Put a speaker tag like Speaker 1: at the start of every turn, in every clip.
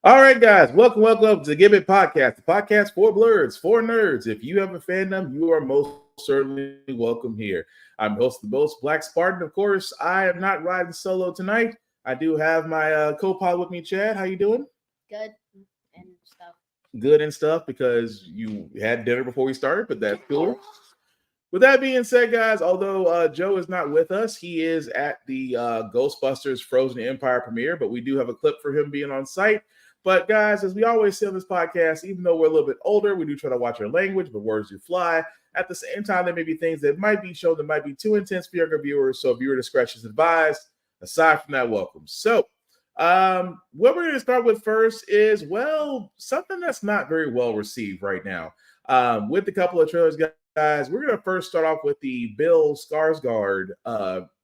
Speaker 1: All right, guys, welcome to the Give It Podcast, the podcast for blurs, for nerds. If you have a fandom, you are most certainly welcome here. I'm host of the most Black Spartan. Of course, I am not riding solo tonight. I do have my co-pilot with me, Chad. How you doing?
Speaker 2: Good and stuff.
Speaker 1: Good and stuff because you had dinner before we started, but that's cool. With that being said, guys, although Joe is not with us, he is at the Ghostbusters Frozen Empire premiere, but we do have a clip for him being on site. But guys, as we always say on this podcast, even though we're a little bit older, we do try to watch our language, but words do fly. At the same time, there may be things that might be shown that might be too intense for younger viewers, so viewer discretion is advised. Aside from that, welcome. So, what we're going to start with first is, well, something that's not very well received right now. With a couple of trailers, guys, we're going to first start off with the Bill Skarsgård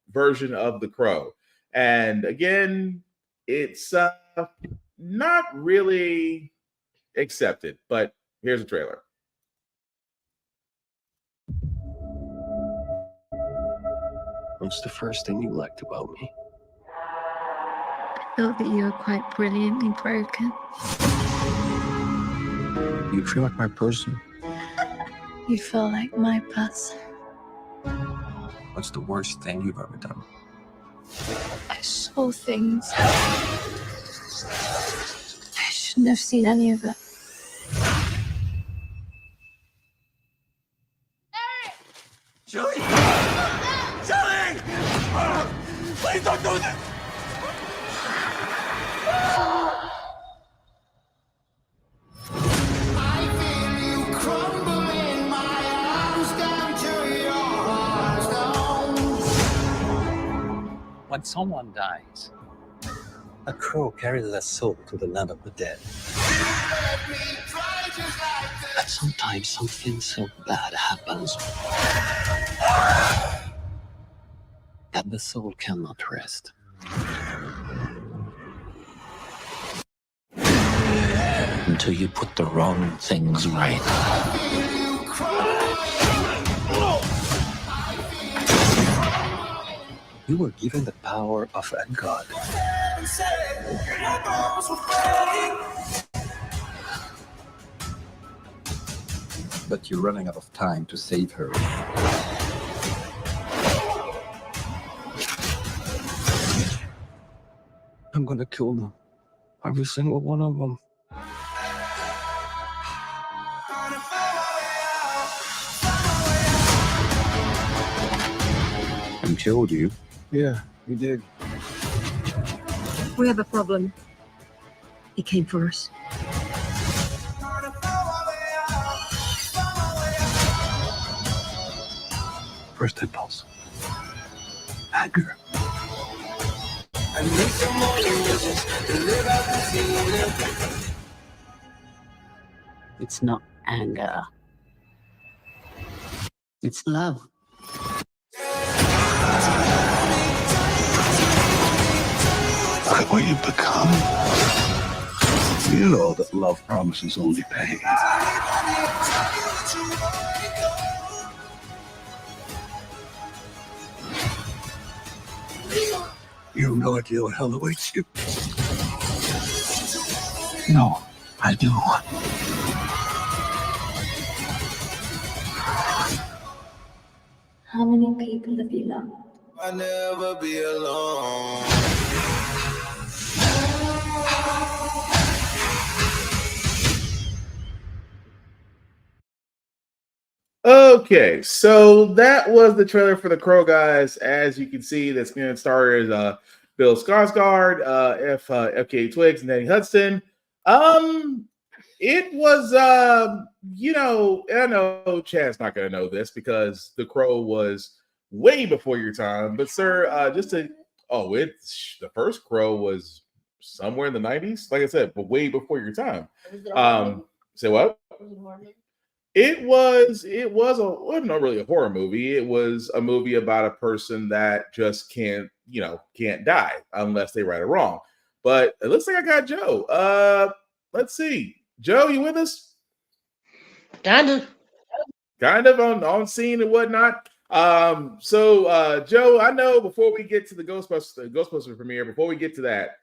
Speaker 1: version of The Crow. And again, it's not really accepted, but here's a trailer.
Speaker 3: What's the first thing you liked about me?
Speaker 4: I thought that you were quite brilliantly broken.
Speaker 3: You feel like my person.
Speaker 4: You feel like my person.
Speaker 3: What's the worst thing you've ever done?
Speaker 4: I saw things. I shouldn't have seen any of it.
Speaker 3: Julie! Julie! Please don't do this!
Speaker 5: When someone dies,
Speaker 6: a crow carries their soul to the land of the dead.
Speaker 5: but sometimes something so bad happens that the soul cannot rest. Until you put the wrong things right.
Speaker 6: You were given the power of a god. But you're running out of time to save her. I'm gonna kill them. Every single one of them. And killed you? Yeah, you did.
Speaker 7: We have a problem. He came for us.
Speaker 6: First impulse. Anger.
Speaker 5: It's not anger. It's love.
Speaker 6: Look at what you've become. You know that love promises only pain. You have no idea what hell awaits you.
Speaker 5: No, I do.
Speaker 4: How many people have you loved?
Speaker 8: I'll never be alone.
Speaker 1: Okay, so that was the trailer for The Crow, guys. As you can see, that's going to star as Bill Skarsgård, FK Twigs, and Danny Hudson. It was, I know Chad's not going to know this because The Crow was way before your time. But, sir, the first Crow was somewhere in the 90s, like I said, but way before your time. Say what? It wasn't really a horror movie. It was a movie about a person that just can't die unless they right or wrong. But it looks like I got Joe. Let's see. Joe, you with us?
Speaker 2: Kind of
Speaker 1: on scene and whatnot. Joe, I know before we get to the Ghostbusters premiere, before we get to that,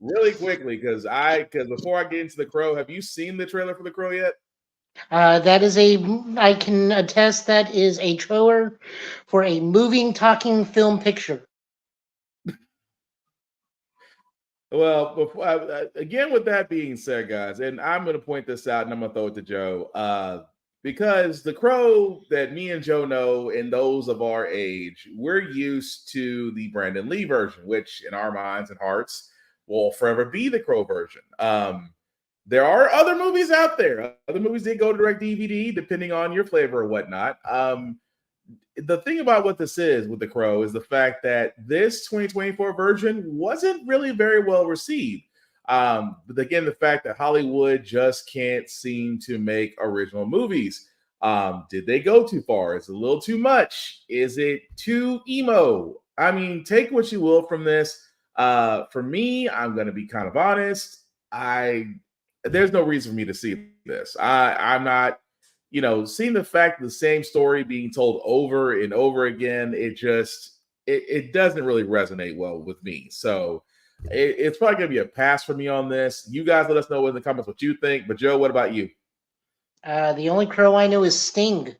Speaker 1: really quickly, because before I get into The Crow, have you seen the trailer for The Crow yet?
Speaker 2: I can attest that is a trailer for a moving, talking film picture.
Speaker 1: Well, again, with that being said, guys, and I'm going to point this out, and I'm going to throw it to Joe, because The Crow that me and Joe know, and those of our age, we're used to the Brandon Lee version, which in our minds and hearts will forever be the Crow version. There are other movies out there. Other movies that go direct DVD, depending on your flavor or whatnot. The thing about what this is with The Crow is the fact that this 2024 version wasn't really very well received. But again, the fact that Hollywood just can't seem to make original movies. Did they go too far? Is it a little too much? Is it too emo? I mean, take what you will from this. For me, I'm going to be kind of honest. There's no reason for me to see this. I'm not. Seeing the fact of the same story being told over and over again, it doesn't really resonate well with me. So it's probably going to be a pass for me on this. You guys let us know in the comments what you think. But Joe, what about you?
Speaker 2: The only Crow I know is Sting.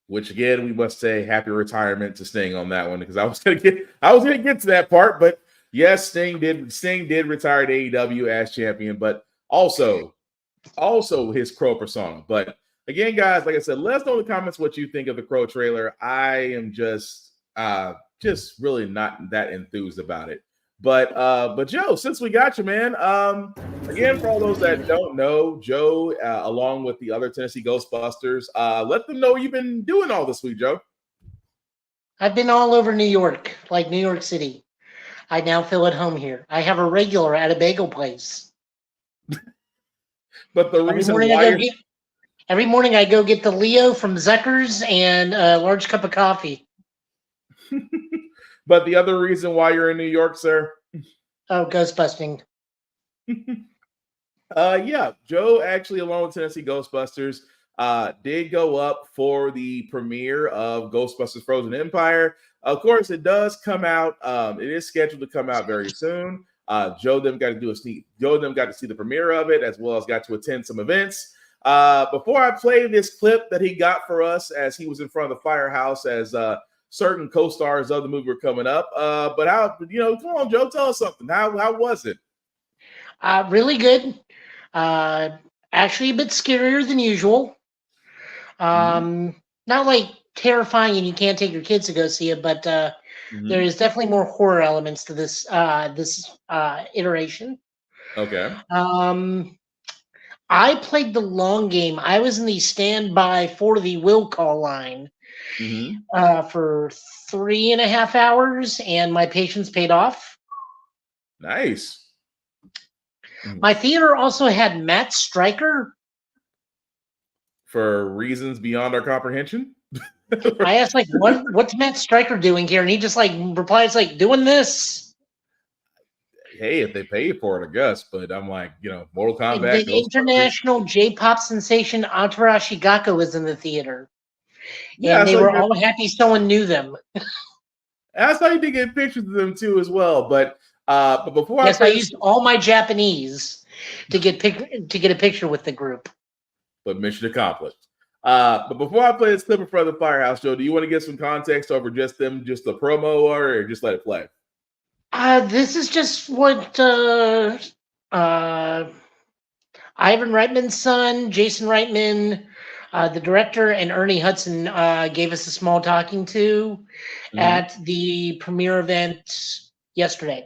Speaker 1: Which again, we must say happy retirement to Sting on that one, because I was gonna get to that part. But yes, Sting did retire to AEW as champion, but also his Crow persona. But again, guys, like I said, let us know in the comments what you think of the Crow trailer. I am just really not that enthused about it. But Joe, since we got you, man, again, for all those that don't know, Joe, along with the other Tennessee Ghostbusters, let them know what you've been doing all this week, Joe.
Speaker 2: I've been all over New York, like New York City. I now feel at home here. I have a regular at a bagel place.
Speaker 1: But the reason
Speaker 2: every morning I go get the Leo from Zucker's and a large cup of coffee.
Speaker 1: But the other reason why you're in New York, sir?
Speaker 2: Oh, ghostbusting.
Speaker 1: Yeah, Joe actually, along with Tennessee Ghostbusters, did go up for the premiere of Ghostbusters Frozen Empire. Of course, it does come out. It is scheduled to come out very soon. Joe them got to see the premiere of it, as well as got to attend some events. Before I play this clip that he got for us as he was in front of the firehouse as certain co-stars of the movie were coming up. But come on, Joe, tell us something. How was it?
Speaker 2: Really good. Actually a bit scarier than usual. Not like terrifying and you can't take your kids to go see it, but there is definitely more horror elements to this iteration.
Speaker 1: Okay.
Speaker 2: I played the long game. I was in the standby for the will call line for 3.5 hours, and my patience paid off.
Speaker 1: Nice.
Speaker 2: My theater also had Matt Stryker.
Speaker 1: For reasons beyond our comprehension.
Speaker 2: I asked, what's Matt Stryker doing here? And he just replies doing this.
Speaker 1: Hey, if they pay for it, I guess. But I'm like, Mortal Kombat.
Speaker 2: The international J-pop sensation Atara Shigako was in the theater. Yeah, and they were all happy someone knew them.
Speaker 1: I saw you did get pictures of them too as well. But before
Speaker 2: I used all my Japanese to get a picture with the group.
Speaker 1: But mission accomplished. But before I play this clip in front of the firehouse, Joe, do you want to get some context over just the promo or just let it play?
Speaker 2: This is just what Ivan Reitman's son, Jason Reitman, the director, and Ernie Hudson gave us a small talking to at the premiere event yesterday.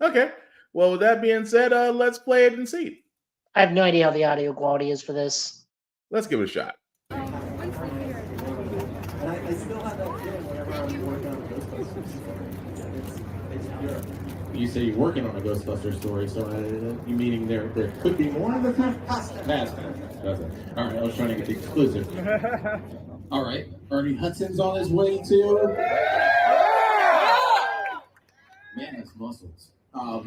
Speaker 2: Okay.
Speaker 1: Well, with that being said, let's play it and see.
Speaker 2: I have no idea how the audio quality is for this.
Speaker 1: Let's give it a shot.
Speaker 9: You say you're working on a Ghostbusters story, so you meaning there could be more in the past? Okay. All right, I was trying to get the exclusive. All right, Ernie Hudson's on his way to. Man has muscles. All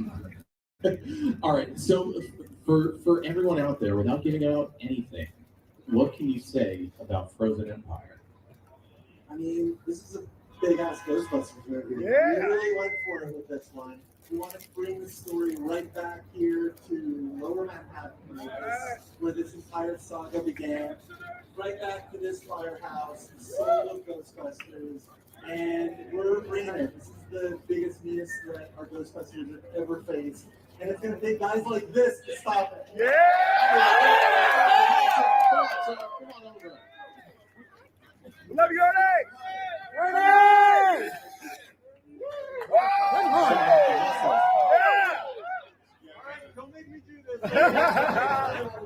Speaker 9: right, so for everyone out there, without giving out anything, what can you say about Frozen Empire?
Speaker 10: I mean, this is a big ass Ghostbusters movie. We really went for it with this one. We want to bring the story right back here to Lower Manhattan, where this entire saga began. Right back to this firehouse, the soul of Ghostbusters, and we're bringing it. This is the biggest menace that our Ghostbusters have ever faced, and it's going to take guys like this to stop it.
Speaker 9: Come on over.
Speaker 1: Love you, Ernie!
Speaker 10: Don't make me do this.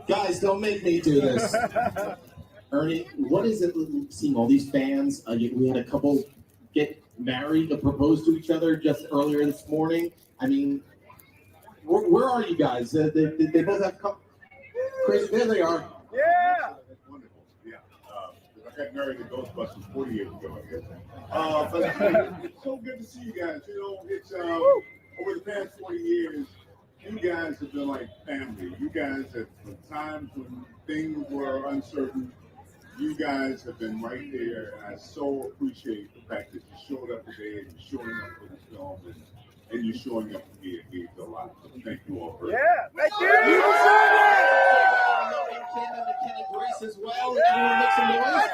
Speaker 9: Guys, don't make me do this. Ernie, what is it seeing all these fans? We had a couple get married or propose to each other just earlier this morning. I mean, where are you guys? They both have crazy. There they are.
Speaker 6: Yeah. That's wonderful. Yeah. I got married to Ghostbusters 40 years ago, I guess. But it's so good to see you guys. You know, it's over the past 40 years, you guys have been like family. You guys have, at times when things were uncertain, you guys have been right there. And I so appreciate the fact that you showed up today and you're showing up for the film and you're showing up for me. It means a lot. So thank you all for
Speaker 1: Thank you.
Speaker 9: Came into Kenny Grace as well. Everyone make some noise.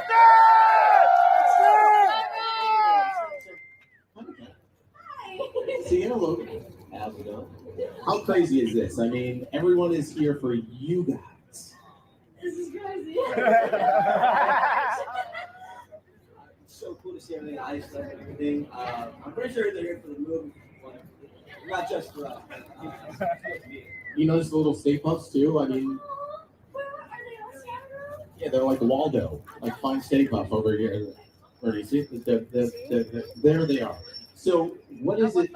Speaker 9: See, hello. How's it going? How crazy is this? I mean, everyone is here for you guys.
Speaker 11: This is crazy.
Speaker 10: It's so cool to see everything iced up and everything. I'm pretty sure they're here for the movie, not just for us.
Speaker 9: You notice the little Stay Puffs too? I mean, yeah, they're like Waldo, like fine Stay Puff over here. Where do you see? There they are. So, what is it?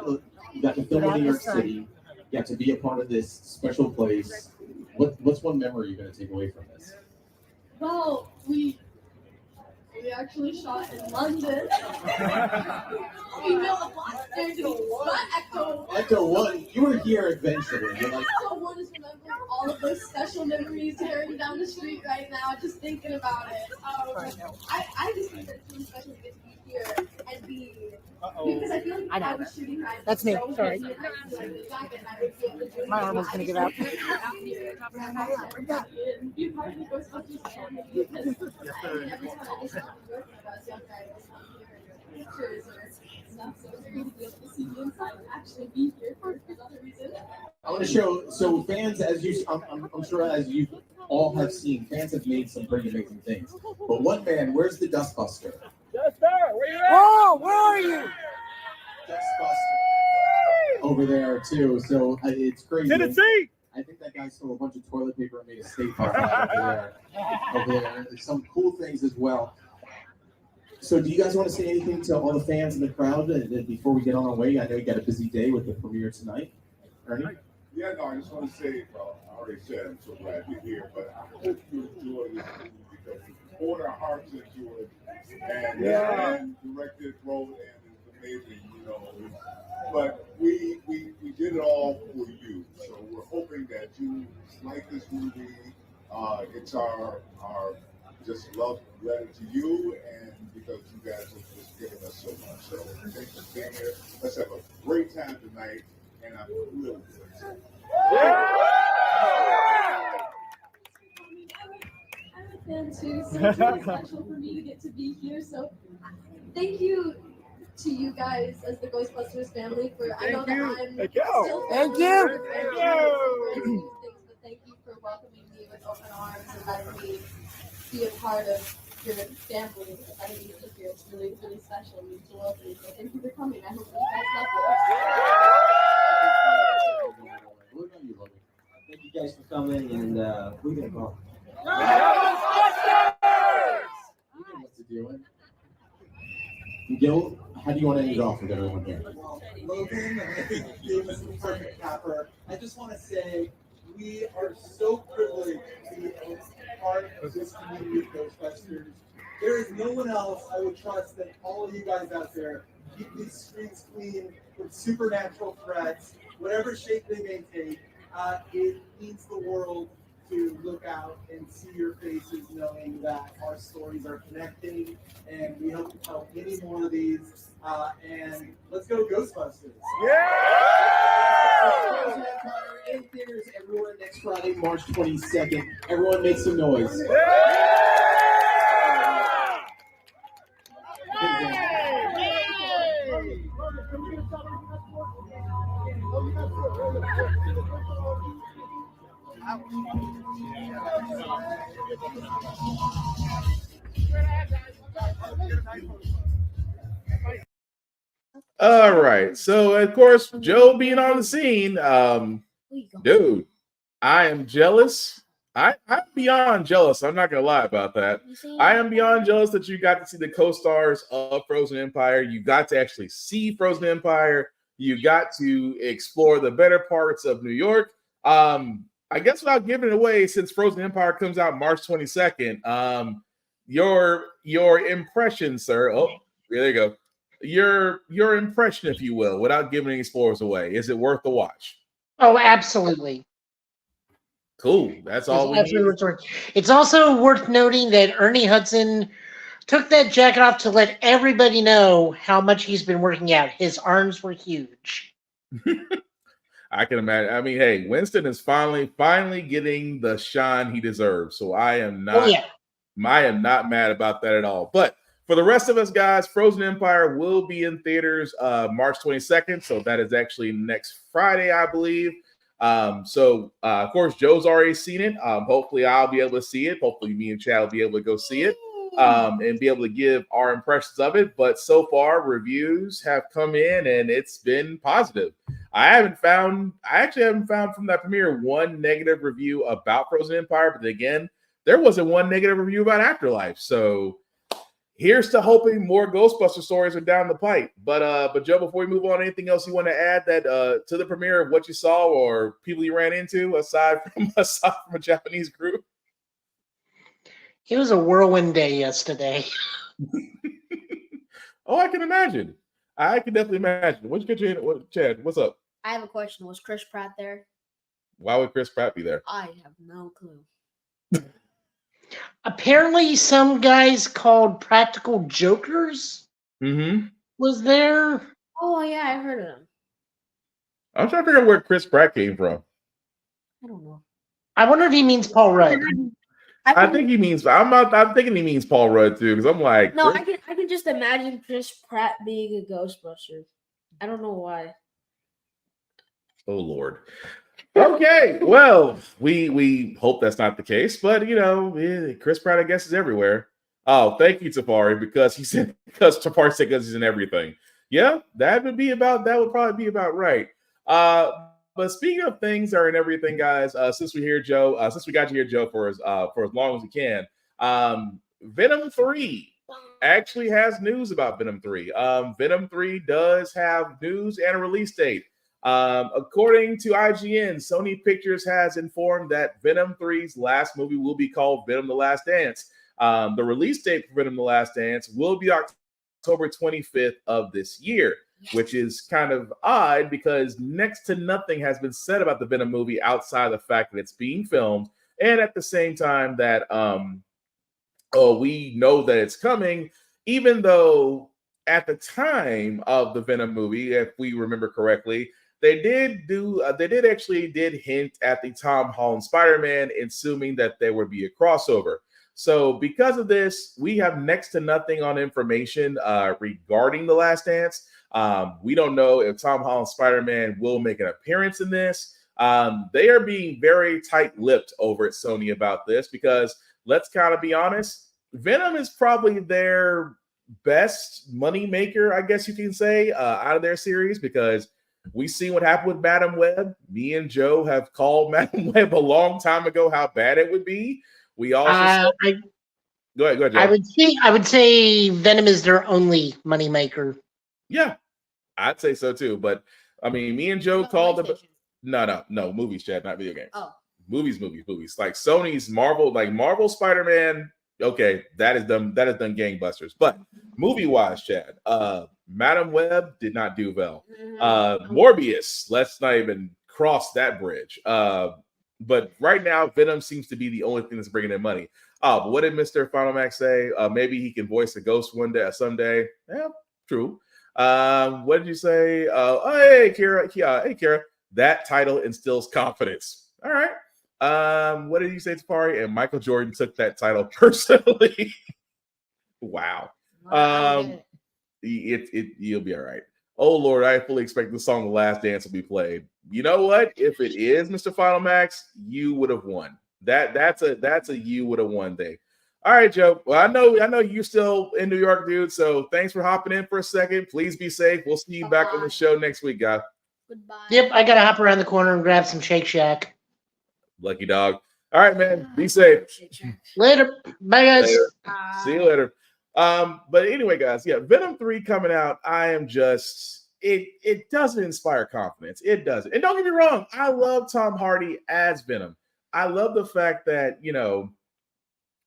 Speaker 9: You got to film in New York City. You got to be a part of this special place. What's one memory you're going to take away from this?
Speaker 11: Well, we actually shot in London. We built a monster to be
Speaker 9: Ecto 1, you were here eventually. You're like,
Speaker 11: Ecto 1 is remembering all of those special memories tearing down the street right now, just thinking about it. I just think that it's really special to get to be here and be. Because I feel like I was shooting right.
Speaker 2: That's me.
Speaker 11: So
Speaker 2: Sorry.
Speaker 11: busy and I was like, the jacket, and I would be able to do
Speaker 2: My arm was gonna give out.
Speaker 11: Be part of the Ghostbusters family because every time I listen to Ghostbusters, I was younger, I was here pictures or stuff. So it's really good to see you inside and actually be here for another reason.
Speaker 9: I want to show. So fans, as you, I'm sure as you all have seen, fans have made some pretty amazing things. But one man, where's the Dustbuster?
Speaker 1: Where you at?
Speaker 2: Whoa, where are you?
Speaker 9: Dustbuster over there too. So it's crazy.
Speaker 1: Tennessee.
Speaker 9: I think that guy stole a bunch of toilet paper and made a Stay Puft out over there. There's some cool things as well. So do you guys want to say anything to all the fans in the crowd before we get on our way? I know you got a busy day with the premiere tonight. Ernie?
Speaker 6: Yeah, no, I just want to say, well, I already said I'm so glad you're here, but I hope you enjoy this movie because we poured our hearts into it and directed, wrote, and it's amazing, you know. But we did it all for you, so we're hoping that you like this movie. It's our just love letter to you, and because you guys have just given us so much. So thanks for being here. Let's have a great time tonight, and I'm really excited.
Speaker 11: I'm a fan too, so it's really special for me to get to be here. So thank you to you guys as the Ghostbusters family for. I know that I'm still
Speaker 2: Thank you.
Speaker 11: But thank you for welcoming me with open arms and letting me be a part of your family. Letting me be here. It's really, really special. It means the world to me. So thank you for coming. I hope you guys love it.
Speaker 9: What about you, Logan?
Speaker 10: Thank you guys for coming, and we're gonna go.
Speaker 9: You know what to do. Gil, how do you want to end it off with everyone here?
Speaker 10: Well, Logan, I think you gave us the perfect capper. I just want to say we are so privileged to be a part of this community of Ghostbusters. There is no one else I would trust than all of you guys out there. Keep these streets clean from supernatural threats, whatever shape they may take. It means the world to look out and see your faces, knowing that our stories are connecting, and we hope to tell many more of these. And let's go Ghostbusters! Frozen Empire in theaters everywhere next Friday, March 22nd. Everyone make some noise.
Speaker 1: All right. So of course, Joe being on the scene, dude, I am jealous. I'm beyond jealous. I'm not gonna lie about that. I am beyond jealous that you got to see the co-stars of Frozen Empire. You got to actually see Frozen Empire. You got to explore the better parts of New York. I guess without giving it away, since Frozen Empire comes out March 22nd, your impression, sir. Oh, there you go. Your impression, if you will, without giving any spoilers away. Is it worth the watch?
Speaker 2: Oh, absolutely.
Speaker 1: Cool. That's all we need.
Speaker 2: It's also worth noting that Ernie Hudson took that jacket off to let everybody know how much he's been working out. His arms were huge.
Speaker 1: I can imagine. I mean, hey, Winston is finally getting the shine he deserves. So I am not I am not mad about that at all. But for the rest of us guys, Frozen Empire will be in theaters March 22nd. So that is actually next Friday, I believe. Of course, Joe's already seen it. Hopefully I'll be able to see it. Hopefully me and Chad will be able to go see it and be able to give our impressions of it. But so far, reviews have come in and it's been positive. I actually haven't found from that premiere one negative review about Frozen Empire. But again, there wasn't one negative review about Afterlife. So here's to hoping more Ghostbuster stories are down the pipe. But Joe, before we move on, anything else you want to add that to the premiere of what you saw or people you ran into aside from a Japanese group?
Speaker 2: It was a whirlwind day yesterday.
Speaker 1: Oh, I can imagine. I can definitely imagine. Chad, what's up?
Speaker 12: I have a question. Was Chris Pratt there?
Speaker 1: Why would Chris Pratt be there?
Speaker 12: I have no clue.
Speaker 2: Apparently, some guys called Practical Jokers was there.
Speaker 12: Oh, yeah, I heard of them.
Speaker 1: I'm trying to figure out where Chris Pratt came from.
Speaker 12: I don't know.
Speaker 2: I wonder if he means Paul Rudd.
Speaker 1: I think he means. I'm thinking he means Paul Rudd too, because I'm like.
Speaker 12: No, I can just imagine Chris Pratt being a Ghostbuster. I don't know why.
Speaker 1: Oh Lord. Okay, well, we hope that's not the case, but Chris Pratt, I guess, is everywhere. Oh, thank you, Tafari, because Tafari said because he's in everything. Yeah, that would probably be about right. But speaking of things that are in everything, guys, since we got you here, Joe, for as long as we can, Venom 3 actually has news about Venom 3. Venom 3 does have news and a release date. According to IGN, Sony Pictures has informed that Venom 3's last movie will be called Venom: The Last Dance. The release date for Venom: The Last Dance will be October 25th of this year, which is kind of odd because next to nothing has been said about the Venom movie outside the fact that it's being filmed, and at the same time that we know that it's coming, even though at the time of the Venom movie, if we remember correctly, they did hint at the Tom Holland Spider-Man, assuming that there would be a crossover. So because of this, we have next to nothing on information regarding The Last Dance. We don't know if Tom Holland Spider-Man will make an appearance in this. They are being very tight-lipped over at Sony about this because let's kind of be honest, Venom is probably their best money maker, I guess you can say, out of their series, because we see what happened with Madam Web. Me and Joe have called Madam Web a long time ago how bad it would be. We also go ahead, Joe.
Speaker 2: I would say Venom is their only moneymaker.
Speaker 1: Yeah, I'd say so too. But I mean, me and Joe called them. No, movies, Chad, not video games.
Speaker 12: Oh,
Speaker 1: movies. Like Sony's Marvel Spider-Man. Okay, that is done gangbusters. But movie-wise, Chad, Madam Web did not do well. Morbius, let's not even cross that bridge. But right now, Venom seems to be the only thing that's bringing in money. Oh, but what did Mr. Final Max say? Maybe he can voice a ghost one day, someday. Yeah, true. What did you say? Oh, hey, Kira. Hey, Kira. That title instills confidence. All right. What did you say, Tafari? And Michael Jordan took that title personally. Wow. You'll be all right. Oh Lord, I fully expect the song "The Last Dance" will be played. You know what? If it is Mr. Final Max, you would have won. That's a you would have won thing. All right, Joe. Well, I know you're still in New York, dude. So thanks for hopping in for a second. Please be safe. We'll see you back on the show next week, guys.
Speaker 12: Goodbye.
Speaker 2: Yep, I gotta hop around the corner and grab some Shake Shack.
Speaker 1: Lucky dog. All right, man. Be safe.
Speaker 2: Later. Bye, guys.
Speaker 1: Later. See you later. But anyway, guys, yeah, Venom 3 coming out. I am just it doesn't inspire confidence. It doesn't. And don't get me wrong, I love Tom Hardy as Venom. I love the fact that,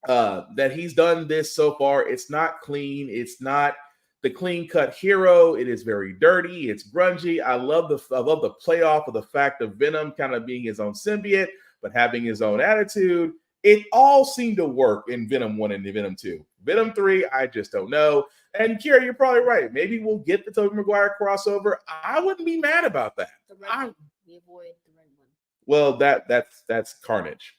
Speaker 1: that he's done this so far. It's not clean. It's not the clean-cut hero. It is very dirty. It's grungy. I love the playoff of the fact of Venom kind of being his own symbiote, but having his own attitude. It all seemed to work in Venom 1 and Venom 2. Venom 3, I just don't know. And Kira, you're probably right. Maybe we'll get the Tobey Maguire crossover. I wouldn't be mad about that.
Speaker 12: The red one. We avoid the red one.
Speaker 1: Well, that's Carnage.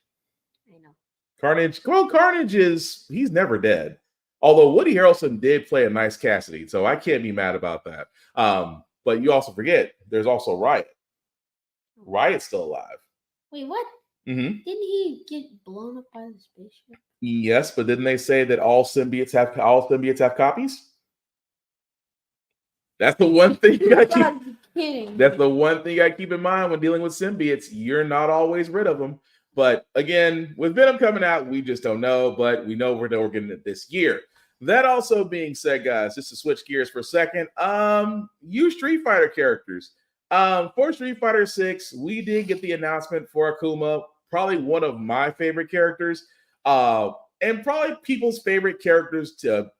Speaker 12: I know.
Speaker 1: Carnage. Well, Carnage he's never dead. Although Woody Harrelson did play a nice Cassidy, so I can't be mad about that. But you also forget there's also Riot. Riot's still alive.
Speaker 12: Wait, what?
Speaker 1: Mm-hmm.
Speaker 12: Didn't he get blown up by the spaceship?
Speaker 1: Yes, but didn't they say that all symbiotes have copies? That's the one thing you gotta keep. That's the one thing you gotta keep in mind when dealing with symbiotes. You're not always rid of them. But again, with Venom coming out, we just don't know. But we know we're getting it this year. That also being said, guys, just to switch gears for a second, you Street Fighter characters. For Street Fighter 6, we did get the announcement for Akuma. Probably one of my favorite characters, and probably people's favorite characters to,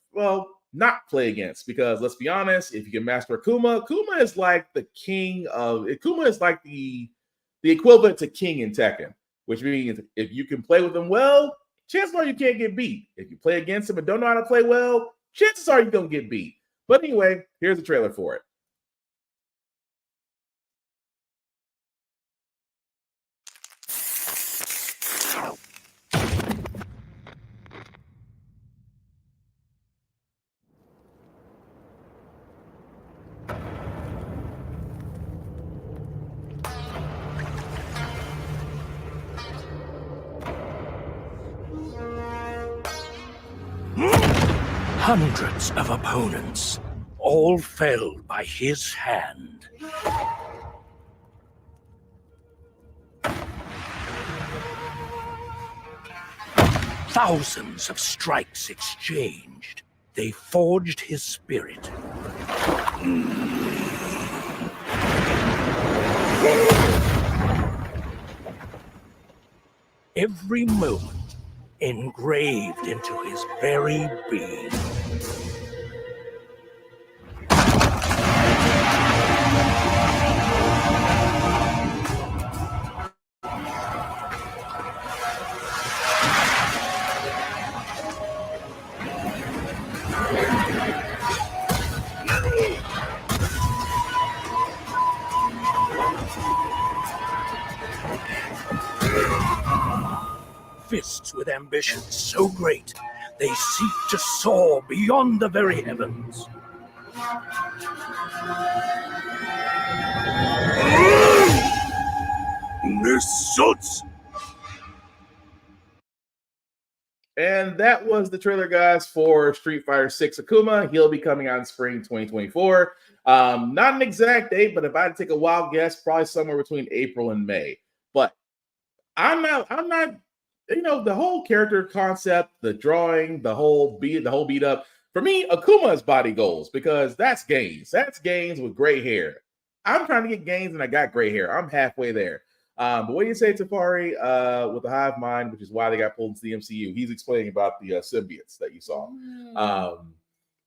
Speaker 1: not play against, because let's be honest, if you can master Akuma is like the Akuma is like the equivalent to King in Tekken, which means if you can play with him well, chances are you can't get beat. If you play against him and don't know how to play well, chances are you're going to get beat. But anyway, here's the trailer for it.
Speaker 13: Hundreds of opponents, all fell by his hand. Thousands of strikes exchanged. They forged his spirit. Every moment engraved into his very being. Fists with ambitions so great, they seek to soar beyond the very heavens. Results.
Speaker 1: And that was the trailer, guys, for Street Fighter 6 Akuma. He'll be coming out in spring 2024. Not an exact date, but if I had to take a wild guess, probably somewhere between April and May. But I'm not, the whole character concept, the drawing, the whole beat up. For me, Akuma is body goals because that's Gaines. That's Gaines with gray hair. I'm trying to get Gaines and I got gray hair. I'm halfway there. But what do you say, Tafari, with the Hive Mind, which is why they got pulled into the MCU? He's explaining about the symbiotes that you saw.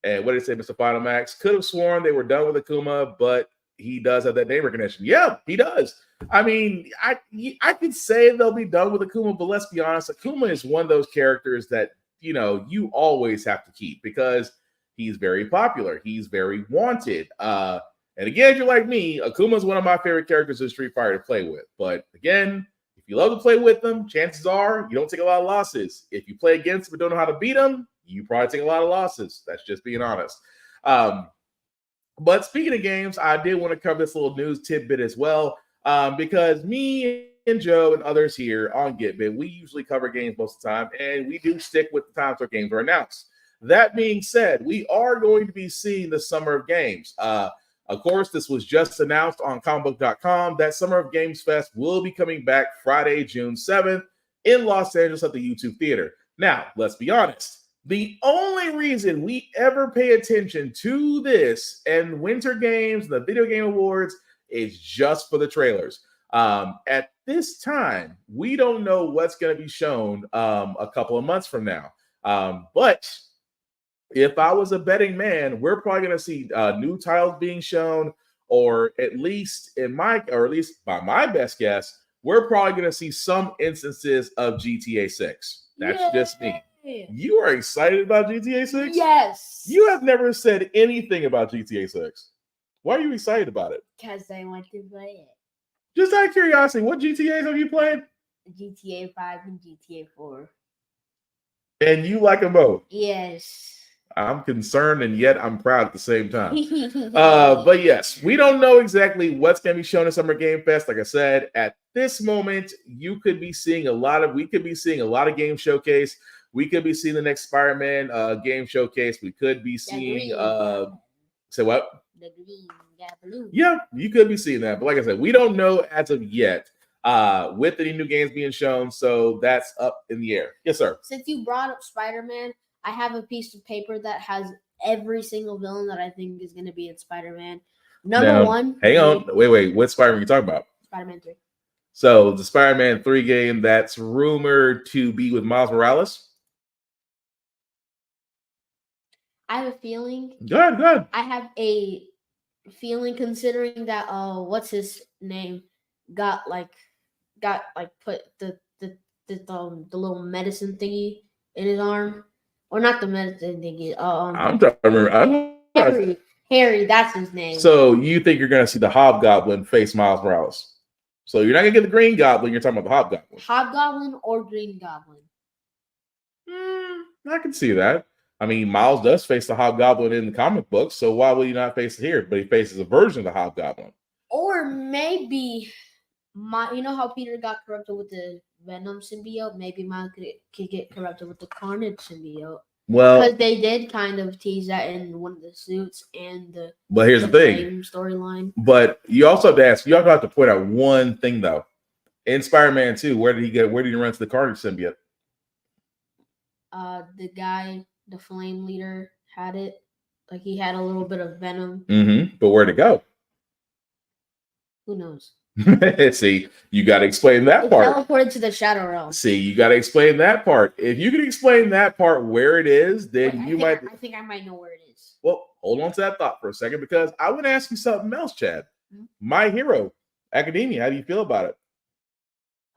Speaker 1: And what did he say, Mr. Final Max? Could have sworn they were done with Akuma, but he does have that name recognition. Yeah, he does. I mean, I could say they'll be done with Akuma, but let's be honest, Akuma is one of those characters that, you know, you always have to keep because he's very popular. He's very wanted. And again, if you're like me, Akuma is one of my favorite characters in Street Fighter to play with. But again, if you love to play with them, chances are you don't take a lot of losses. If you play against them but don't know how to beat them, you probably take a lot of losses. That's just being honest. But speaking of games, I did want to cover this little news tidbit as well, because me and Joe and others here on GetBit, we usually cover games most of the time, and we do stick with the times our games are announced. That being said, we are going to be seeing the Summer of Games. Of course, this was just announced on comicbook.com that Summer of Games Fest will be coming back Friday, June 7th in Los Angeles at the YouTube Theater. Now, let's be honest. The only reason we ever pay attention to this and Winter Games and the Video Game Awards is just for the trailers. At this time, we don't know what's going to be shown a couple of months from now. But if I was a betting man, we're probably going to see new titles being shown, or at least by my best guess, we're probably going to see some instances of GTA 6. That's just me. You are excited about GTA 6?
Speaker 12: Yes.
Speaker 1: You have never said anything about GTA 6. Why are you excited about it?
Speaker 12: Because I want to play it.
Speaker 1: Just out of curiosity, what GTAs have you played?
Speaker 12: GTA 5 and GTA 4.
Speaker 1: And you like them both?
Speaker 12: Yes.
Speaker 1: I'm concerned and yet I'm proud at the same time. But yes, we don't know exactly what's going to be shown at Summer Game Fest. Like I said, at this moment, we could be seeing a lot of game showcase. We could be seeing the next Spider-Man game showcase. We could be seeing say what?
Speaker 12: The green, blue.
Speaker 1: Yeah, you could be seeing that. But like I said, we don't know as of yet with any new games being shown. So that's up in the air. Yes, sir.
Speaker 12: Since you brought up Spider-Man, I have a piece of paper that has every single villain that I think is going to be in Spider-Man. Number one.
Speaker 1: Hang on. Wait. What Spider-Man are you talking about?
Speaker 12: Spider-Man 3.
Speaker 1: So the Spider-Man 3 game that's rumored to be with Miles Morales?
Speaker 12: I have a feeling.
Speaker 1: Good.
Speaker 12: I have a feeling, considering that what's his name got put the little medicine thingy in his arm, or not the medicine thingy.
Speaker 1: I'm trying to remember.
Speaker 12: Harry, that's his name.
Speaker 1: So you think you're going to see the Hobgoblin face Miles Morales? So you're not going to get the Green Goblin. You're talking about the Hobgoblin.
Speaker 12: Hobgoblin or Green Goblin?
Speaker 1: I can see that. I mean, Miles does face the Hobgoblin in the comic books, so why will he not face it here? But he faces a version of the Hobgoblin.
Speaker 12: Or maybe, you know how Peter got corrupted with the Venom symbiote? Maybe Miles could get corrupted with the Carnage symbiote.
Speaker 1: Well,
Speaker 12: because they did kind of tease that in one of the suits and the.
Speaker 1: But here's the thing.
Speaker 12: Storyline.
Speaker 1: But you also have to ask. You also have to point out one thing though. In Spider-Man 2, where did he run to the Carnage symbiote?
Speaker 12: The guy. The Flame Leader had it. Like, he had a little bit of Venom.
Speaker 1: Mm-hmm. But where'd it go?
Speaker 12: Who knows?
Speaker 1: See, you got to explain that part.
Speaker 12: Teleported to the Shadow Realm.
Speaker 1: See, you got to explain that part. If you can explain that part where it is, then I
Speaker 12: think I might know where it is.
Speaker 1: Well, hold on to that thought for a second, because I want to ask you something else, Chad. Mm-hmm. My Hero Academia, how do you feel about it?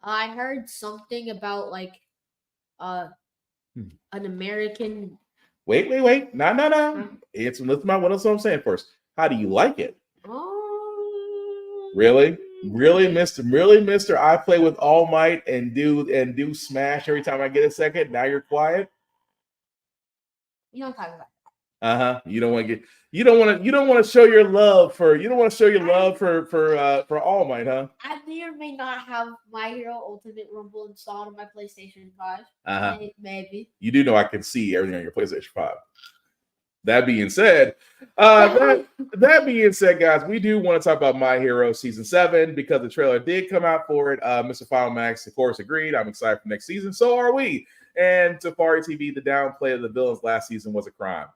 Speaker 12: I heard something about an American.
Speaker 1: Wait. No. It's what else I'm saying first. How do you like it? Really, Mr. I play with All Might and do Smash every time I get a second. Now you're quiet.
Speaker 12: You don't talk about it.
Speaker 1: You don't want to show your love for All Might, huh?
Speaker 12: I may or may not have My Hero Ultimate Rumble installed on my PlayStation 5. Maybe.
Speaker 1: You do know I can see everything on your PlayStation 5. That being said, guys, we do want to talk about My Hero Season 7 because the trailer did come out for it. Mr. Final Max, of course, agreed. I'm excited for next season. So are we. And Safari TV, the downplay of the villains last season was a crime.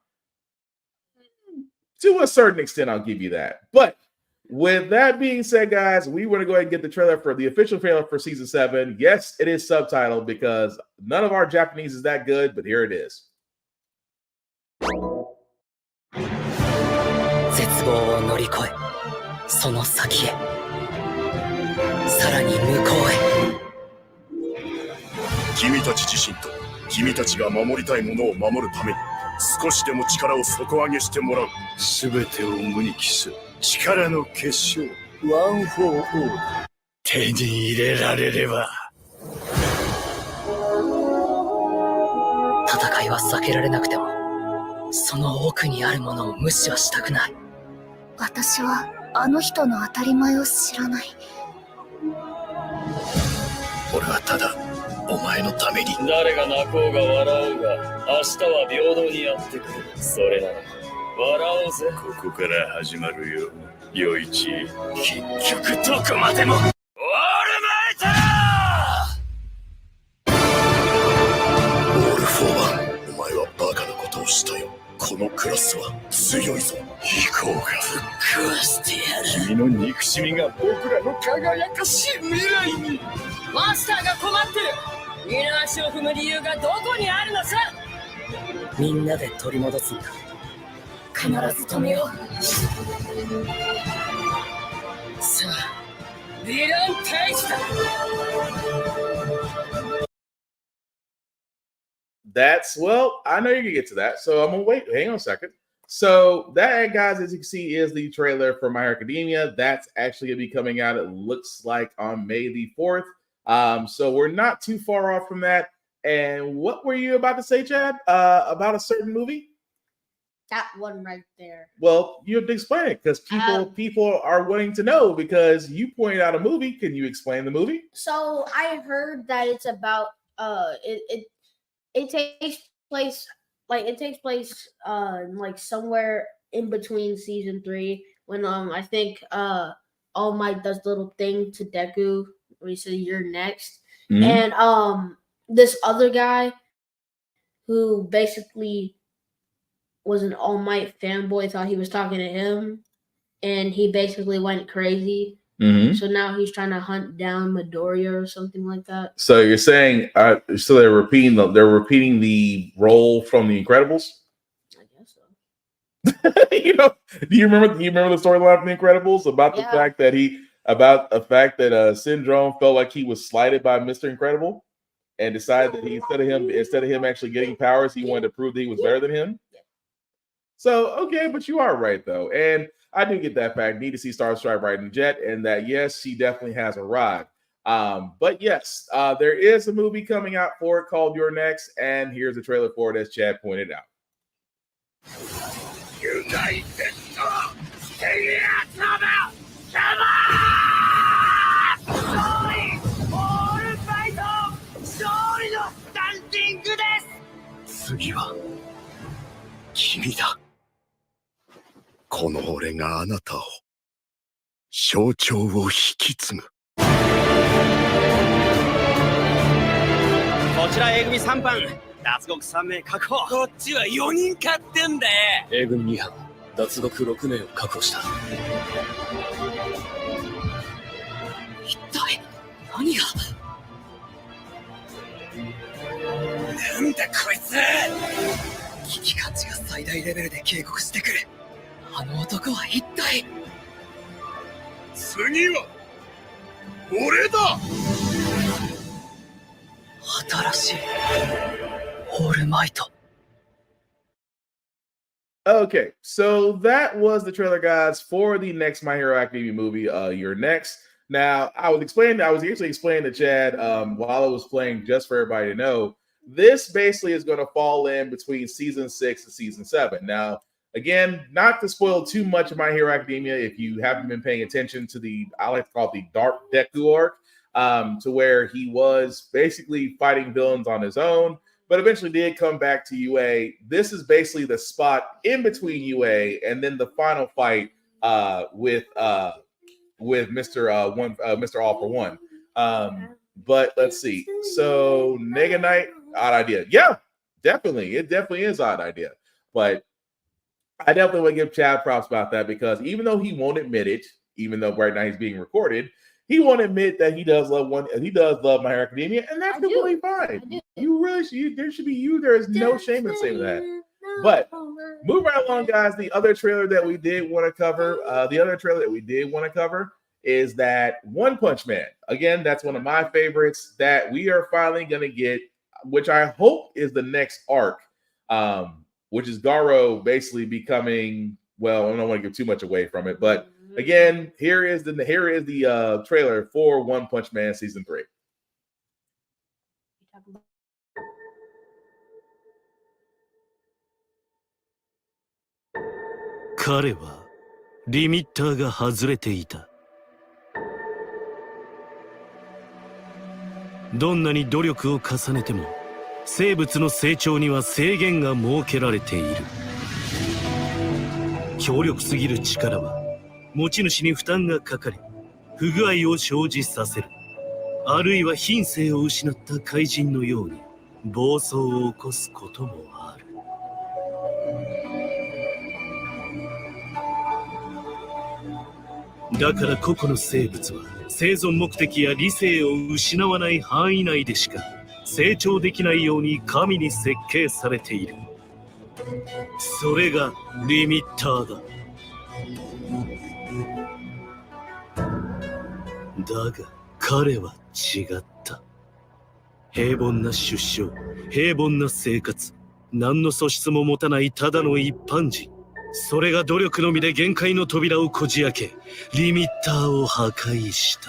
Speaker 1: To a certain extent, I'll give you that. But with that being said, guys, we want to go ahead and get the official trailer for Season 7. Yes, it is subtitled because none of our Japanese is that good, but here it is.
Speaker 14: 絶望を乗り越え
Speaker 5: その先へ、さらに向こうへ。
Speaker 14: 君たち自身と君たちが守りたいものを守るために少しでも力を底上げしてもらう。すべてを無に帰す力の結晶、ワン・フォー・オール、手に入れられれば。
Speaker 5: 戦いは避けられなくても、その奥にあるものを無視はしたくない。
Speaker 4: 私はあの人の当たり前を知らない。
Speaker 14: 俺はただお前のために。
Speaker 15: 誰が泣こうが笑おうが、明日は平等にやってくる。それなら笑おうぜ。
Speaker 14: ここから始まるよ、余一。結局どこまでもオールマイトオール・フォー・ワン。お前はバカなことをしたよ。このクラスは強いぞ。行こうか。ぶっ壊してやる。君の憎しみが僕らの輝かしい未来に。
Speaker 16: マスターが困ってる。二の足を踏む理由がどこにあるのさ。
Speaker 5: みんなで取り戻すんだ。
Speaker 16: 必ず止めよう。さあ、ヴィラン退治だ。
Speaker 1: Well, I know you're gonna get to that, so I'm gonna wait. Hang on a second. So that, guys, as you can see, is the trailer for My Hero Academia. That's actually gonna be coming out, it looks like, on May the 4th. So we're not too far off from that. And what were you about to say, Chad, about a certain movie?
Speaker 12: That one right there.
Speaker 1: Well, you have to explain it because people are wanting to know because you pointed out a movie. Can you explain the movie?
Speaker 12: So I heard that it's about it takes place like somewhere in between season 3 when I think All Might does the little thing to Deku where he says you're next. Mm-hmm. And this other guy who basically was an All Might fanboy thought he was talking to him, and he basically went crazy. Mm-hmm. So now he's trying to hunt down Midoriya or something like that. So
Speaker 1: you're saying so they're repeating the role from The Incredibles?
Speaker 12: I guess so.
Speaker 1: Do you remember the storyline from The Incredibles about the fact that Syndrome felt like he was slighted by Mr. Incredible and decided that instead of him actually getting powers, he wanted to prove that he was better than him? So, okay, but you are right, though. And I do get that fact. Need to see Star Strike riding jet, and that, yes, she definitely has arrived. But yes, there is a movie coming out for it called You're Next, and here's a trailer for it, as Chad pointed out.
Speaker 14: United! Come 君だ。この俺があなたを象徴を引き継ぐ。こ
Speaker 17: ちら A 組3班脱獄3名確保。こっちは4人勝ってんだよ。
Speaker 5: A 組2班脱獄6名を確保した。一体何が。
Speaker 17: なんだこいつ。
Speaker 5: 危機感知が最大レベルで警告してくる。あの男は一体。
Speaker 14: 次は俺だ。
Speaker 5: 新しいオールマイト。
Speaker 1: Okay, so that was the trailer, guys, for the next My Hero Academia movie, You're Next. Now, I was actually explaining to Chad while I was playing, just for everybody to know, this basically is going to fall in between season 6 and season 7. Now, again, not to spoil too much of My Hero Academia, if you haven't been paying attention to I like to call it the Dark Deku arc, to where he was basically fighting villains on his own, but eventually did come back to UA. This is basically the spot in between UA and then the final fight with Mr. All for One. But let's see. So Nega Knight, odd idea. Yeah, definitely. It definitely is odd idea. But I definitely want to give Chad props about that because even though he won't admit it, even though right now he's being recorded, he won't admit that he does love My Hero Academia, and that's completely fine. You really should. There is no shame in saying that. But Move right along, guys. The other trailer that we did want to cover, is that One Punch Man. Again, that's one of my favorites that we are finally going to get, which I hope is the next arc, which is Garo basically becoming, well, I don't want to give too much away from it, but again, here is the trailer for One Punch Man Season 3.
Speaker 18: 彼はリミッターが外れていた。どんなに努力を重ねても生物の成長には制限が設けられている。強力すぎる力は持ち主に負担がかかり不具合を生じさせる。あるいは品性を失った怪人のように暴走を起こすこともある。だから個々の生物は生存目的や理性を失わない範囲内でしか成長できないように神に設計されている。それがリミッターだ。だが彼は違った。平凡な出生、平凡な生活、何の素質も持たないただの一般人。それが努力のみで限界の扉をこじ開け、リミッターを破壊した。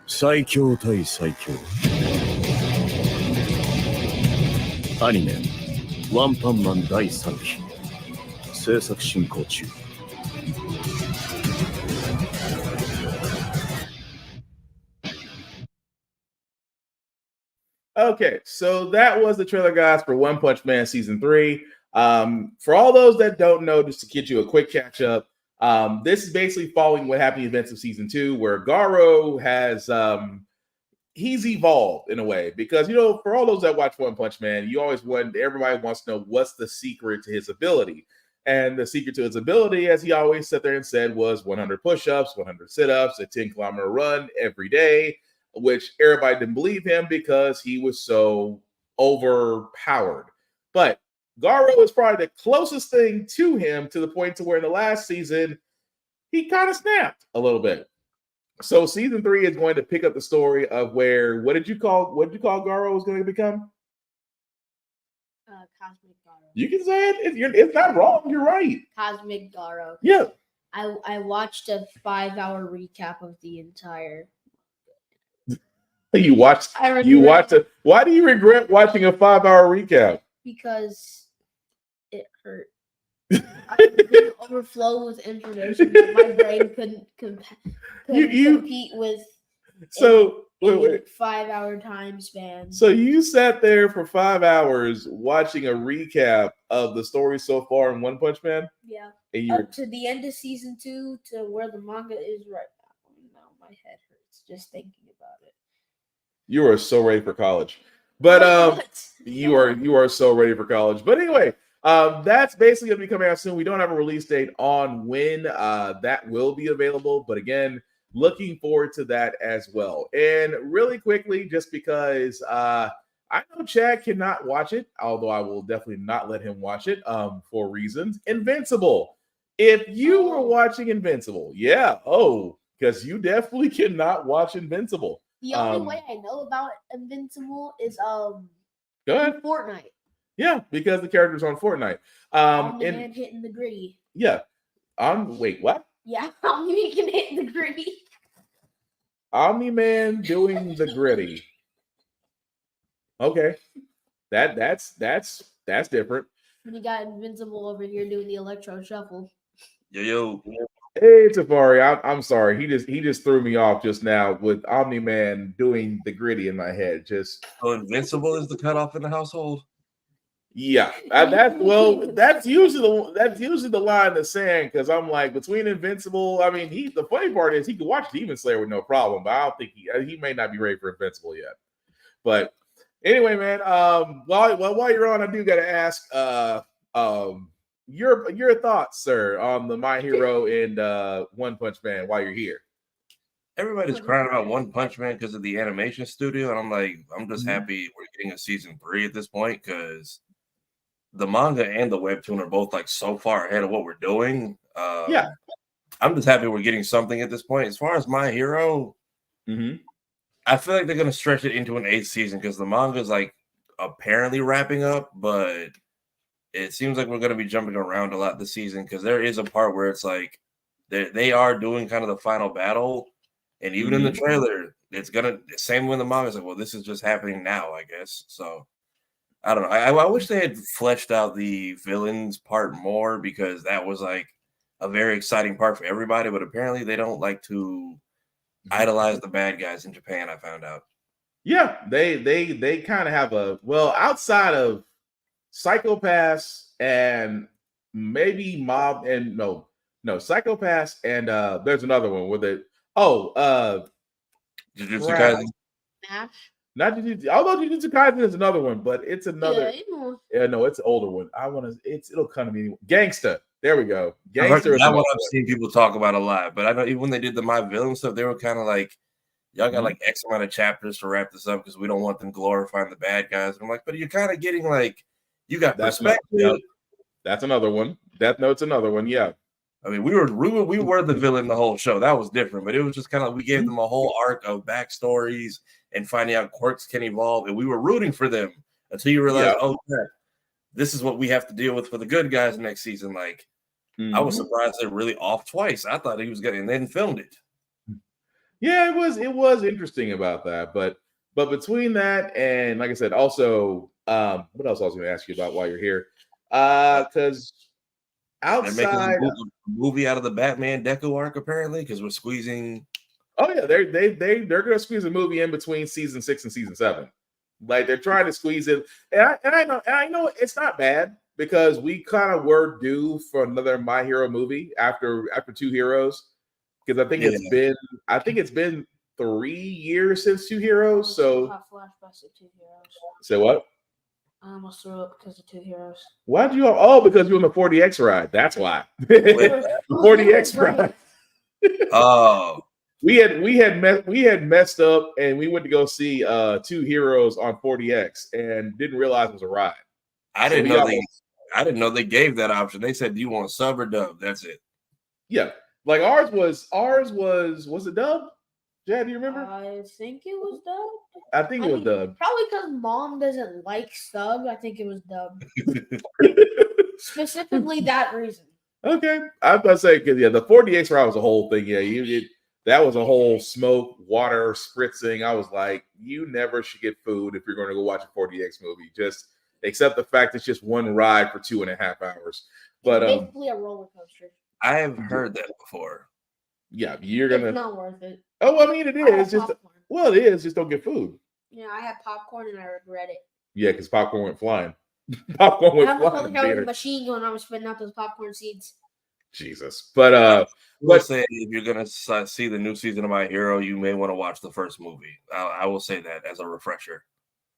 Speaker 14: 最強対最強。アニメ「ワンパンマン」第3期制作進行中。
Speaker 1: Okay, so that was the trailer, guys, for One Punch Man Season 3. For all those that don't know, just to get you a quick catch up, this is basically following what happened in events of Season 2, where Garo has he's evolved in a way, because, you know, for all those that watch One Punch Man, you always everybody wants to know what's the secret to his ability. And the secret to his ability, as he always sat there and said, was 100 push-ups, 100 sit-ups, a 10-kilometer run every day, which everybody didn't believe him because he was so overpowered. But Garo is probably the closest thing to him, to the point to where in the last season, he kind of snapped a little bit. So Season 3 is going to pick up the story of where, what did you call Garo was going to become?
Speaker 12: Cosmic Garo.
Speaker 1: You can say it. It's not wrong. You're right.
Speaker 12: Cosmic Garo.
Speaker 1: Yeah.
Speaker 12: I watched a 5-hour recap of the entire.
Speaker 1: You watched. Why do you regret watching a 5-hour recap?
Speaker 12: Because it hurt. I didn't overflow with information that my brain couldn't compete with.
Speaker 1: So wait.
Speaker 12: 5-hour time span.
Speaker 1: So you sat there for 5 hours watching a recap of the story so far in One Punch Man?
Speaker 12: Yeah.
Speaker 1: And
Speaker 12: Up to the end of Season 2 to where the manga is right now. Now my head hurts just thinking about it.
Speaker 1: You are so ready for college. But you are so ready for college. But anyway, that's basically going to be coming out soon. We don't have a release date on when that will be available. But again, looking forward to that as well. And really quickly, just because I know Chad cannot watch it, although I will definitely not let him watch it for reasons. Invincible. If you were watching Invincible, because you definitely cannot watch Invincible.
Speaker 12: The only way I know about Invincible is
Speaker 1: go ahead.
Speaker 12: Fortnite.
Speaker 1: Yeah, because the character's on Fortnite.
Speaker 12: Man hitting the gritty.
Speaker 1: Yeah. Wait, what?
Speaker 12: Yeah, Omni can hit the gritty.
Speaker 1: Omni-Man doing the gritty. Okay. That's different.
Speaker 12: You got Invincible over here doing the electro shuffle.
Speaker 19: Yo.
Speaker 1: Hey, Tafari, I'm sorry. He just threw me off just now with Omni-Man doing the gritty in my head.
Speaker 19: So Invincible is the cutoff in the household?
Speaker 1: Yeah, that's usually the line in the sand because I'm like between Invincible. I mean, the funny part is he could watch Demon Slayer with no problem, but I don't think he may not be ready for Invincible yet. But anyway, man, while you're on, I do got to ask your thoughts, sir, on the My Hero and One Punch Man while you're here.
Speaker 19: Everybody's crying about One Punch Man because of the animation studio, and I'm like, I'm just happy we're getting a season 3 at this point because the manga and the webtoon are both like so far ahead of what we're doing.
Speaker 1: Yeah,
Speaker 19: I'm just happy we're getting something at this point. As far as My Hero, I feel like they're gonna stretch it into an 8th season because the manga is like apparently wrapping up, but it seems like we're gonna be jumping around a lot this season because there is a part where it's like they are doing kind of the final battle, and even in the trailer, it's gonna same when the manga is like, well, this is just happening now, I guess. So. I don't know. I wish they had fleshed out the villains part more because that was like a very exciting part for everybody. But apparently, they don't like to idolize the bad guys in Japan. I found out.
Speaker 1: Yeah, they kind of have outside of Psychopaths and maybe Mob and no Psychopaths and there's another one with it. Jujutsu
Speaker 19: Kaisen.
Speaker 1: Not Jujutsu. Although Jujutsu Kaisen is another one, but it's another. Yeah, no, it's an older one. It'll come to me. Gangsta. There we go. Gangsta is
Speaker 19: that one I've seen people talk about a lot. But I know even when they did the My Villain stuff, they were kind of like, y'all got like X amount of chapters to wrap this up because we don't want them glorifying the bad guys. And I'm like, but you're kind of getting like, you got perspective.
Speaker 1: That's another one. Death Note's another one. Yeah.
Speaker 19: I mean, we were the villain the whole show. That was different, but it was just kind of we gave them a whole arc of backstories and finding out quirks can evolve, and we were rooting for them until you realize, oh, crap, this is what we have to deal with for the good guys next season. Like, I was surprised they're really off twice. I thought he was getting and then filmed it.
Speaker 1: Yeah, it was interesting about that, but between that and like I said, also, what else I was going to ask you about while you're here? Because outside
Speaker 19: a movie out of the Batman Deku arc apparently because we're squeezing.
Speaker 1: Oh yeah, they're gonna squeeze a movie in between season 6 and season 7. Like they're trying to squeeze it, and I know it's not bad because we kind of were due for another My Hero movie after Two Heroes because I think it's been 3 years since Two Heroes. So
Speaker 12: flashbacks of Two Heroes.
Speaker 1: Say what?
Speaker 12: I almost threw up because of Two Heroes.
Speaker 1: Why'd you? Oh, because you're on the 40X ride. That's why. 40X ride.
Speaker 19: Oh.
Speaker 1: We had messed up and we went to go see Two Heroes on 40X and didn't realize it was a ride.
Speaker 19: I didn't know they gave that option. They said, do you want sub or dub? That's it.
Speaker 1: Yeah. Like ours was it dub? Jad, do you remember?
Speaker 12: I think it was dub.
Speaker 1: I think it was dub.
Speaker 12: Probably because mom doesn't like sub. I think it was dub. Specifically that reason.
Speaker 1: Okay. I was about to say, because the 40X ride was a whole thing. Yeah, that was a whole smoke, water, spritzing. I was like, you never should get food if you're going to go watch a 40X movie. Just accept the fact it's just one ride for 2.5 hours. But
Speaker 12: basically a roller coaster.
Speaker 19: I have heard that before.
Speaker 1: Yeah, it's
Speaker 12: not worth it.
Speaker 1: Oh, I mean, it is. It's just it is. Just don't get food.
Speaker 12: Yeah, I had popcorn and I regret it.
Speaker 1: Yeah, because popcorn went flying. Popcorn went flying.
Speaker 12: I was a machine gun. I was spitting out those popcorn seeds.
Speaker 1: Jesus, but
Speaker 19: let's say if you're gonna see the new season of My Hero, you may want to watch the first movie. I will say that as a refresher.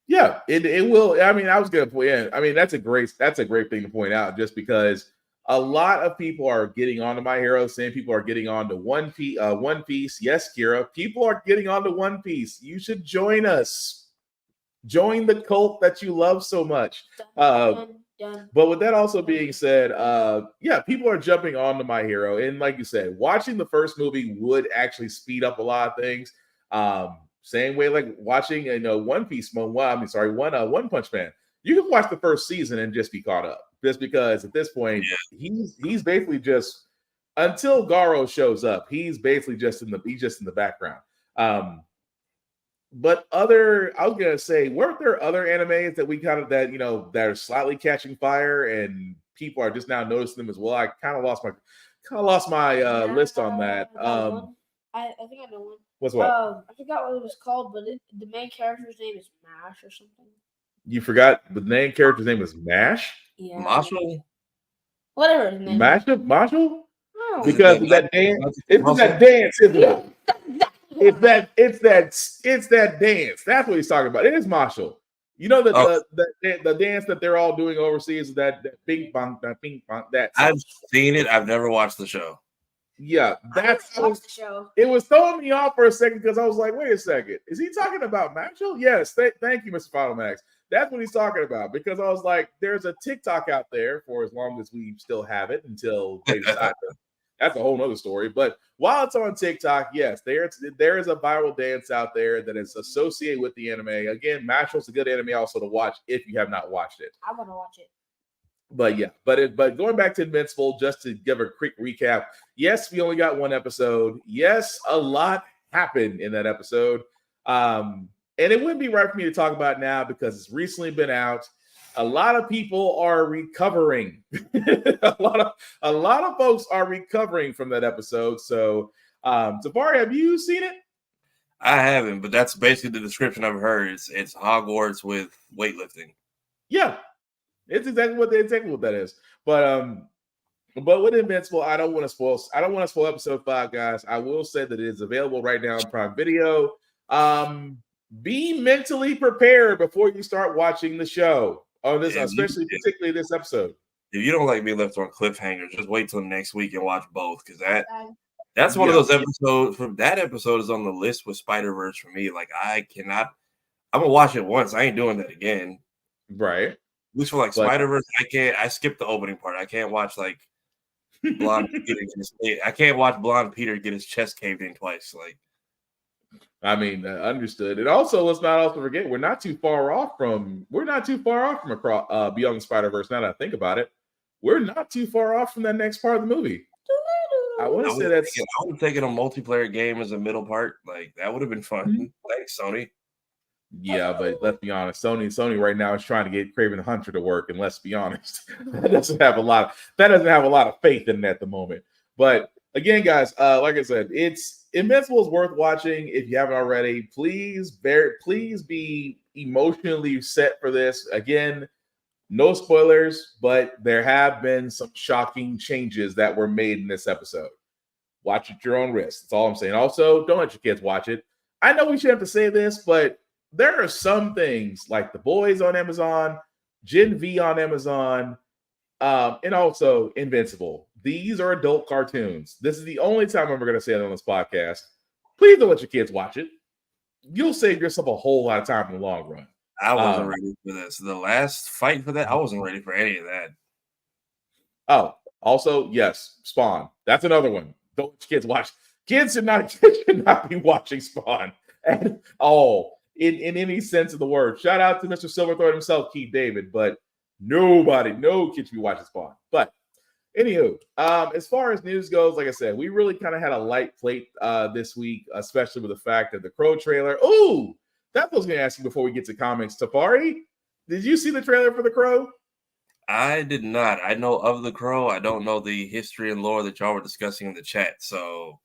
Speaker 1: Yeah, it will. I mean, I was gonna point. Yeah, I mean that's a great thing to point out, just because a lot of people are getting onto My Hero. Same people are getting on to One Piece. Yes, Kira, people are getting on to One Piece. You should join us. Join the cult that you love so much. But with that also being said, people are jumping on to My Hero. And like you said, watching the first movie would actually speed up a lot of things. Same way like watching One Punch Man. You can watch the first season and just be caught up. Just because at this point, he's basically just until Garo shows up, he's basically just in the background. But I was gonna say, weren't there other animes that we that are slightly catching fire and people are just now noticing them as well? I kind of lost my list on that.
Speaker 12: I think I know one.
Speaker 1: What's what?
Speaker 12: I forgot what it was called, but the main character's name is Mash or something.
Speaker 1: You forgot the main character's name was Mash?
Speaker 12: Yeah.
Speaker 19: Marshall?
Speaker 12: Whatever his name.
Speaker 1: Marshall?
Speaker 12: No.
Speaker 1: Because of that dance. It's that dance, isn't it? It's that dance. That's what he's talking about. It is Marshall. You know that the dance that they're all doing overseas is that ping pong, that.
Speaker 19: I've seen it. I've never watched the show.
Speaker 1: Yeah, that's
Speaker 12: the show.
Speaker 1: It was throwing me off for a second because I was like, wait a second, is he talking about Marshall? Yes, thank you, Mr. Final Max. That's what he's talking about, because I was like, there's a TikTok out there for as long as we still have it until they decide to. That's a whole nother story. But while it's on TikTok, yes, there is a viral dance out there that is associated with the anime. Again, Marshall's a good anime also to watch if you have not watched it.
Speaker 12: I want to watch it.
Speaker 1: But yeah, but going back to Invincible, just to give a quick recap. Yes, we only got one episode. Yes, a lot happened in that episode. And it wouldn't be right for me to talk about now because it's recently been out. A lot of people are recovering. a lot of folks are recovering from that episode. So, Tafari, have you seen it?
Speaker 19: I haven't, but that's basically the description I've heard. It's Hogwarts with weightlifting.
Speaker 1: Yeah, it's exactly what that is. But with Invincible, I don't want to spoil episode 5, guys. I will say that it is available right now on Prime Video. Be mentally prepared before you start watching the show. Particularly this episode.
Speaker 19: If you don't like being left on cliffhangers, just wait till next week and watch both, because that's one of those episodes. That episode is on the list with Spider-Verse for me. Like, I'm gonna watch it once. I ain't doing that again.
Speaker 1: Right.
Speaker 19: At least for like Spider-Verse, I skipped the opening part. I can't watch like Blonde Peter. I can't watch Blonde Peter get his chest caved in twice. Like,
Speaker 1: I mean, understood. And also, let's not also forget, we're not too far off from across Beyond the Spider-Verse. Now that I think about it, we're not too far off from that next part of the movie. I want to say I
Speaker 19: would have taken a multiplayer game as a middle part. Like, that would have been fun.
Speaker 1: Mm-hmm.
Speaker 19: Thanks, Sony.
Speaker 1: Yeah, but let's be honest. Sony right now is trying to get Kraven the Hunter to work, and let's be honest, that doesn't have a lot of faith in it at the moment. But again, guys, like I said, Invincible is worth watching if you haven't already. Please be emotionally set for this. Again, no spoilers, but there have been some shocking changes that were made in this episode. Watch at your own risk. That's all I'm saying. Also, don't let your kids watch it. I know we shouldn't have to say this, but there are some things like The Boys on Amazon, Gen V on Amazon, and also Invincible. These are adult cartoons. This is the only time I'm ever going to say it on this podcast. Please don't let your kids watch it. You'll save yourself a whole lot of time in the long run.
Speaker 19: I wasn't ready for this. The last fight for that, I wasn't ready for any of that.
Speaker 1: Oh, also, yes, Spawn. That's another one. Don't let your kids watch. Kids should not be watching Spawn at all in any sense of the word. Shout out to Mr. Silverthorne himself, Keith David, but no kid should be watching Spawn. But anywho, as far as news goes, like I said, we really kind of had a light plate this week, especially with the fact that the Crow trailer. Ooh, that's what I was going to ask you before we get to comics. Tafari, did you see the trailer for the Crow?
Speaker 19: I did not. I know of the Crow. I don't know the history and lore that y'all were discussing in the chat. So,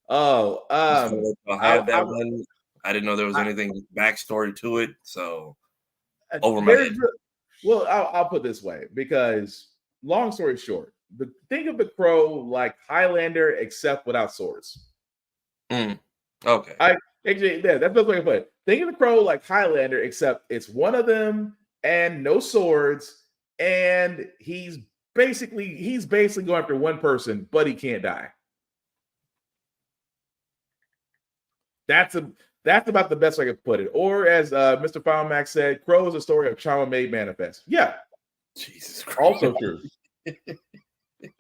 Speaker 19: I didn't know there was anything backstory to it. So, over my head.
Speaker 1: Well, I'll put it this way, because long story short, think of the Crow like Highlander, except without swords.
Speaker 19: Okay.
Speaker 1: That's the way I put it. Think of the Crow like Highlander, except it's one of them and no swords, and he's basically going after one person, but he can't die. That's about the best I could put it. Or as Mr. Final Max said, Crow is a story of trauma made manifest. Yeah.
Speaker 19: Jesus Christ.
Speaker 1: Also true.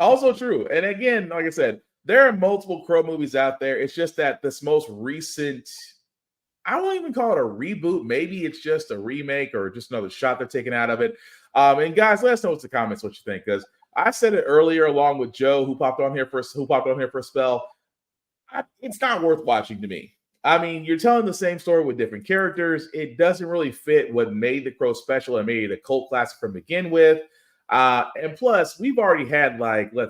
Speaker 1: Also true. And again, like I said, there are multiple Crow movies out there. It's just that this most recent, I won't even call it a reboot. Maybe it's just a remake or just another shot they're taking out of it. And guys, let us know in the comments what you think, because I said it earlier along with Joe, who popped on here for a spell. It's not worth watching to me. I mean, you're telling the same story with different characters. It doesn't really fit what made the Crow special and made it a cult classic from begin with. And plus, we've already had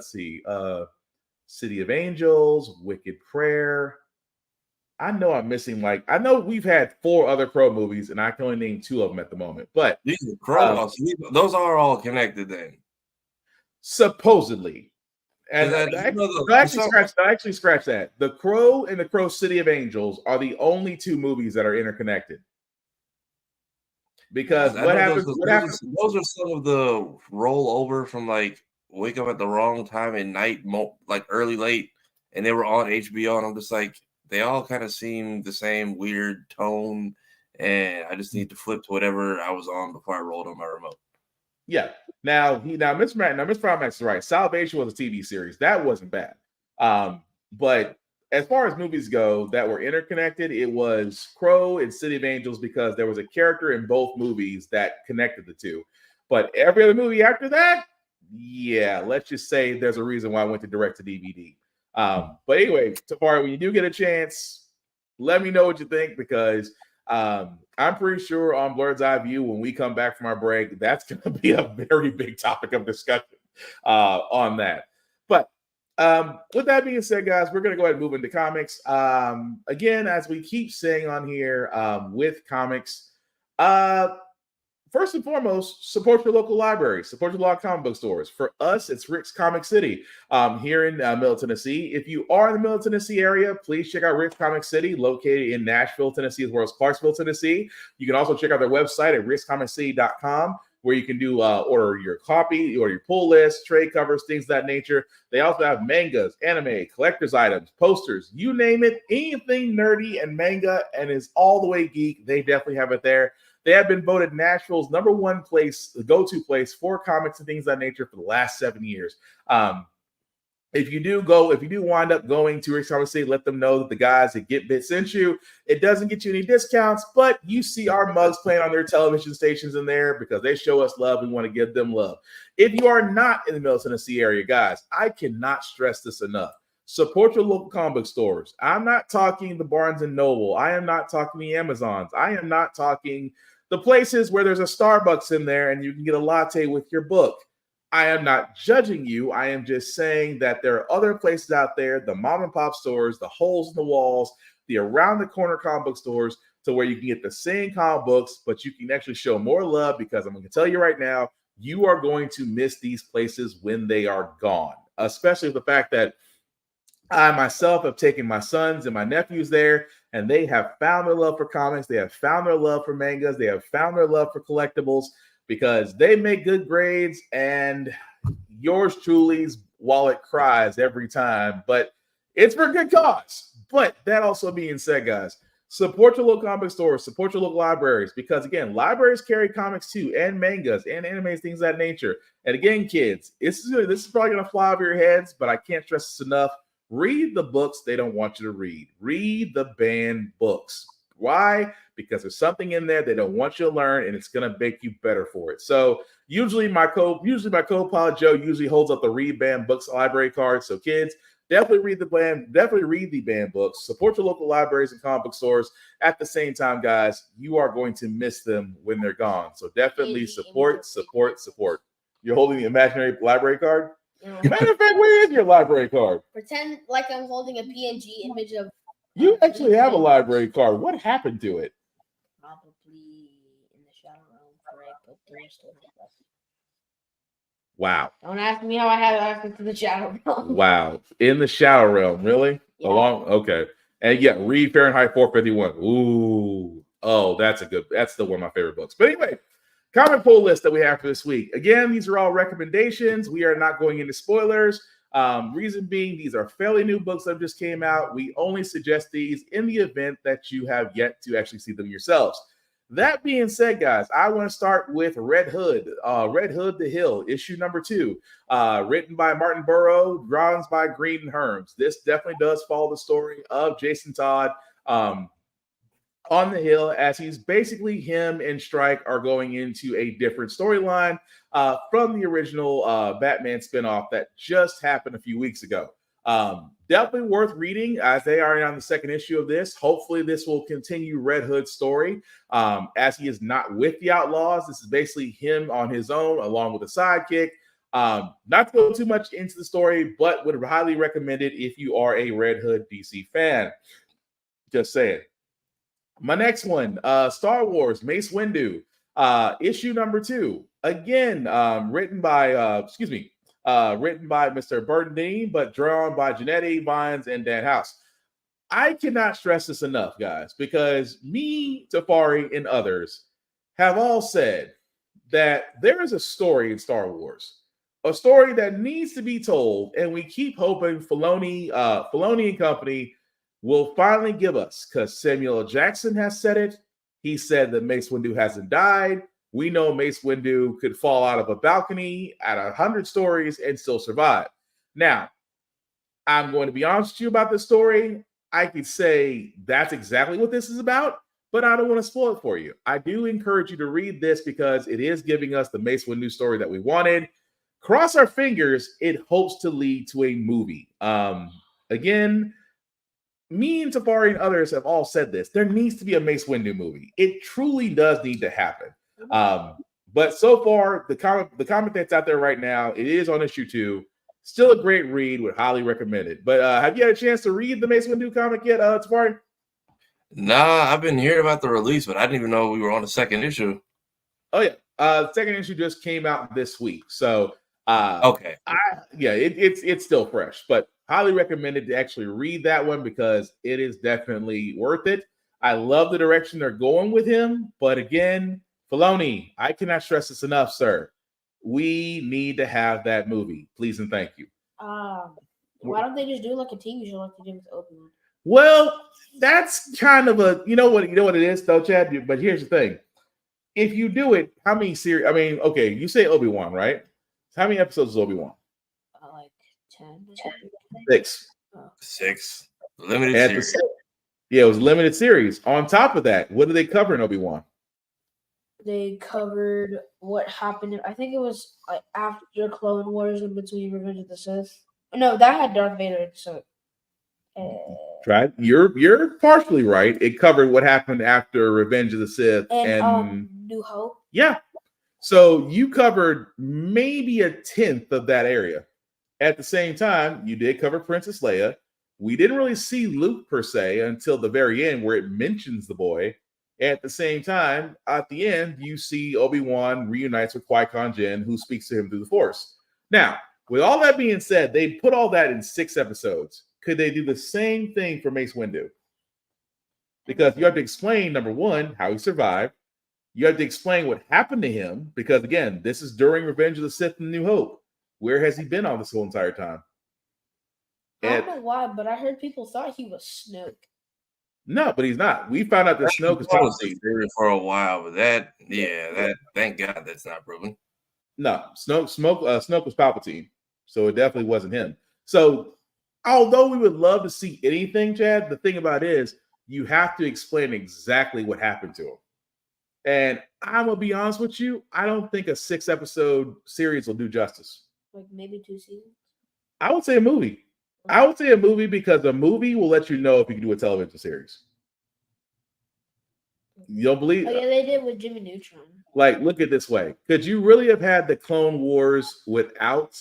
Speaker 1: City of Angels, Wicked Prayer. I know I'm missing I know we've had 4 other Crow movies, and I can only name 2 of them at the moment. But
Speaker 19: these are Crow. Those are all connected then.
Speaker 1: Supposedly. And
Speaker 19: I
Speaker 1: actually scratch that. The Crow and the Crow City of Angels are the only 2 movies that are interconnected. Because what happens?
Speaker 19: Those are some of the rollover from wake up at the wrong time at night, early, late, and they were on HBO. And I'm just like, they all kind of seem the same weird tone, and I just need to flip to whatever I was on before I rolled on my remote.
Speaker 1: Yeah. Now Mr. Max is right. Salvation was a TV series. That wasn't bad. But as far as movies go that were interconnected, it was Crow and City of Angels because there was a character in both movies that connected the 2. But every other movie after that, yeah, let's just say there's a reason why I went to direct to DVD. But anyway, Tafari, when you do get a chance, let me know what you think because I'm pretty sure on Blurred's Eye View, when we come back from our break, that's going to be a very big topic of discussion on that. But with that being said, guys, we're going to go ahead and move into comics. Again, as we keep saying on here with comics, first and foremost, support your local libraries, support your local comic book stores. For us, it's Rick's Comic City here in Middle Tennessee. If you are in the Middle Tennessee area, please check out Rick's Comic City, located in Nashville, Tennessee, as well as Clarksville, Tennessee. You can also check out their website at rickscomiccity.com, where you can do order your copy or your pull list, trade covers, things of that nature. They also have mangas, anime, collector's items, posters, you name it, anything nerdy and manga and is all the way geek, they definitely have it there. They have been voted Nashville's #1 place, the go-to place for comics and things of that nature for the last 7 years. If you do wind up going to Rick's Comic City, let them know that the guys at Get Bit sent you. It doesn't get you any discounts, but you see our mugs playing on their television stations in there because they show us love. We want to give them love. If you are not in the Middle Tennessee area, guys, I cannot stress this enough. Support your local comic book stores. I'm not talking the Barnes & Noble. I am not talking the Amazons. I am not talking the places where there's a Starbucks in there and you can get a latte with your book. I am not judging you. I am just saying that there are other places out there, the mom and pop stores, the holes in the walls, the around the corner comic book stores, to where you can get the same comic books, but you can actually show more love, because I'm going to tell you right now, you are going to miss these places when they are gone, especially the fact that I myself have taken my sons and my nephews there, and they have found their love for comics. They have found their love for mangas. They have found their love for collectibles, because they make good grades, and yours truly's wallet cries every time, but it's for good cause. But that also being said, guys, support your local comic stores, support your local libraries, because again, libraries carry comics too, and mangas and animes, things of that nature. And again, kids, this is probably going to fly over your heads, but I can't stress this enough. Read the books they don't want you to read. Read the banned books. Why? Because there's something in there they don't want you to learn, and it's going to make you better for it. So usually my co-pilot Joe usually holds up the read banned books library card. So kids, definitely read the banned books. Support your local libraries and comic book stores. At the same time, guys, you are going to miss them when they're gone. So definitely support. You're holding the imaginary library card? Matter of fact, where is your library card?
Speaker 12: Pretend like I'm holding a PNG image of.
Speaker 1: You actually have a library card. What happened to it?
Speaker 12: Probably in the shadow realm where I put the rest of the stuff.
Speaker 1: Wow.
Speaker 12: Don't ask me how I have access to the shadow realm.
Speaker 1: Wow. In the shadow realm, really?
Speaker 12: Yeah.
Speaker 1: Okay. And yeah, read Fahrenheit 451. Ooh. Oh, that's still one of my favorite books. But anyway, comic poll list that we have for this week. Again, these are all recommendations. We are not going into spoilers. Reason being, these are fairly new books that just came out. We only suggest these in the event that you have yet to actually see them yourselves. That being said, guys, I want to start with Red Hood, Red Hood the Hill, issue number 2, written by Martin Burrow, drawings by Green and Herms. This definitely does follow the story of Jason Todd on the Hill, as he's basically, him and Strike are going into a different storyline from the original Batman spinoff that just happened a few weeks ago. Definitely worth reading, as they are on the second issue of this. Hopefully this will continue Red Hood's story, as he is not with the Outlaws. This is basically him on his own, along with a sidekick. Not to go too much into the story, but would highly recommend it if you are a Red Hood DC fan. Just saying. My next one, Star Wars, Mace Windu, issue number 2. Again, written by Mr. Burton Dean, but drawn by Janetti Vines and Dan House. I cannot stress this enough, guys, because me, Tafari, and others have all said that there is a story in Star Wars, a story that needs to be told, and we keep hoping Filoni and company will finally give us, because Samuel L. Jackson has said it. He said that Mace Windu hasn't died. We know Mace Windu could fall out of a balcony at 100 stories and still survive. Now, I'm going to be honest with you about this story. I could say that's exactly what this is about, but I don't want to spoil it for you. I do encourage you to read this because it is giving us the Mace Windu story that we wanted. Cross our fingers, it hopes to lead to a movie. Again, me and Tafari and others have all said this. There needs to be a Mace Windu movie. It truly does need to happen. But so far, the comic that's out there right now, it is on issue 2. Still a great read. Would highly recommend it. But have you had a chance to read the Mace Windu comic yet, Tafari?
Speaker 19: Nah, I've been hearing about the release, but I didn't even know we were on the second issue.
Speaker 1: Oh yeah, the second issue just came out this week. So
Speaker 19: okay,
Speaker 1: it's still fresh, but highly recommended to actually read that one because it is definitely worth it. I love the direction they're going with him, but again, Filoni, I cannot stress this enough, sir. We need to have that movie, please and thank you.
Speaker 12: Why don't they just do like a TV show like they did with Obi-Wan?
Speaker 1: Well, that's kind of a you know what it is though, Chad. But here's the thing: if you do it, how many series? I mean, okay, you say Obi-Wan, right? How many episodes is Obi-Wan?
Speaker 12: Like 10.
Speaker 1: 6.
Speaker 19: 6. Limited series.
Speaker 1: Yeah, it was a limited series. On top of that, what did they cover in Obi-Wan?
Speaker 12: They covered what happened. I think it was like after Clone Wars and between Revenge of the Sith. No, that had Darth Vader. So,
Speaker 1: right, you're partially right. It covered what happened after Revenge of the Sith
Speaker 12: and New Hope.
Speaker 1: Yeah, so you covered maybe 1/10 of that area. At the same time, you did cover Princess Leia. We didn't really see Luke per se until the very end, where it mentions the boy. At the same time, at the end, you see Obi-Wan reunites with Qui-Gon Jinn, who speaks to him through the Force. Now, with all that being said, they put all that in 6 episodes. Could they do the same thing for Mace Windu? Because you have to explain, number one, how he survived. You have to explain what happened to him, because again, this is during Revenge of the Sith and New Hope. Where has he been all this whole entire time?
Speaker 12: I don't know why, but I heard people thought he was Snoke.
Speaker 1: No, but he's not. We found out that Snoke is
Speaker 19: Palpatine for a while, but thank God that's not proven.
Speaker 1: No, Snoke was Palpatine, so it definitely wasn't him. So, although we would love to see anything, Chad, the thing about it is you have to explain exactly what happened to him. And I'm gonna be honest with you, I don't think a 6-episode series will do justice.
Speaker 12: Like maybe 2 seasons.
Speaker 1: I would say a movie. I would say a movie because a movie will let you know if you can do a television series. You don't believe?
Speaker 12: Oh yeah, they did with Jimmy Neutron.
Speaker 1: Like, look at it this way: could you really have had the Clone Wars without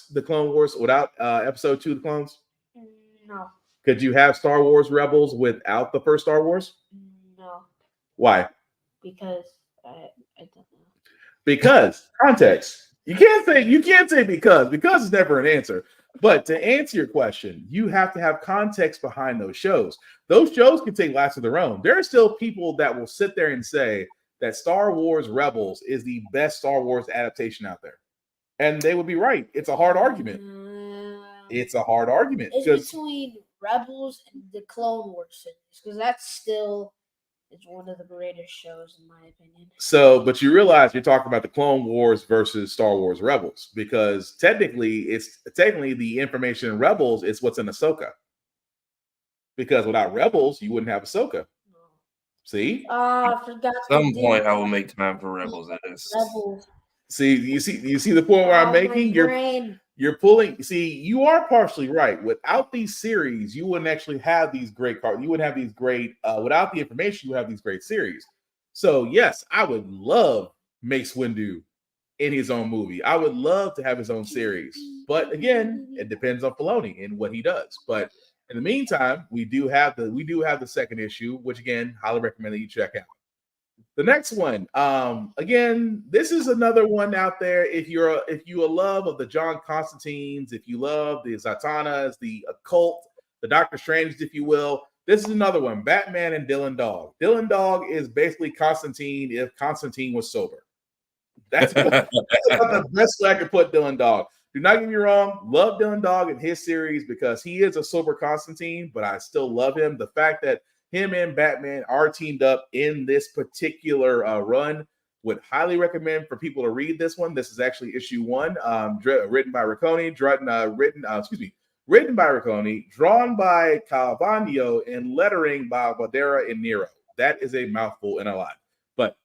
Speaker 1: episode 2 of the Clones?
Speaker 12: No.
Speaker 1: Could you have Star Wars Rebels without the first Star Wars?
Speaker 12: No.
Speaker 1: Why?
Speaker 12: Because I don't know.
Speaker 1: Because context. You can't say because is never an answer. But to answer your question, you have to have context behind those shows. Those shows can take lives of their own. There are still people that will sit there and say that Star Wars Rebels is the best Star Wars adaptation out there. And they would be right. It's a hard argument. It's a hard argument.
Speaker 12: It's between Rebels and the Clone Wars series, because that's still it's one of the greatest shows in my opinion.
Speaker 1: So, but you realize you're talking about the Clone Wars versus Star Wars Rebels, because technically the information in Rebels is what's in Ahsoka. Because without Rebels, you wouldn't have Ahsoka. See?
Speaker 12: I forgot.
Speaker 19: At some point, I will make time for Rebels.
Speaker 12: Rebels.
Speaker 1: See, you see the point where I'm making. You're pulling. See, you are partially right. Without these series, you wouldn't actually have these great cards. You wouldn't have these great. Without the information, you have these great series. So yes, I would love Mace Windu in his own movie. I would love to have his own series. But again, it depends on Filoni and what he does. But In the meantime, we do have the second issue, which again, highly recommend that you check out. The next one, again, this is another one out there. If you a love of the John Constantines, if you love the Zatannas, the occult, the Doctor Strange, if you will, this is another one. Batman and Dylan Dog. Dylan Dog is basically Constantine if Constantine was sober. That's about the best way I could put Dylan Dog. Do not get me wrong, love Dylan Dog and his series because he is a sober Constantine, but I still love him. The fact that him and Batman are teamed up in this particular run, would highly recommend for people to read this one. This is actually issue 1, written by Riccone, written by Riccone, drawn by Calvano, and lettering by Badera and Nero. That is a mouthful and a lot. But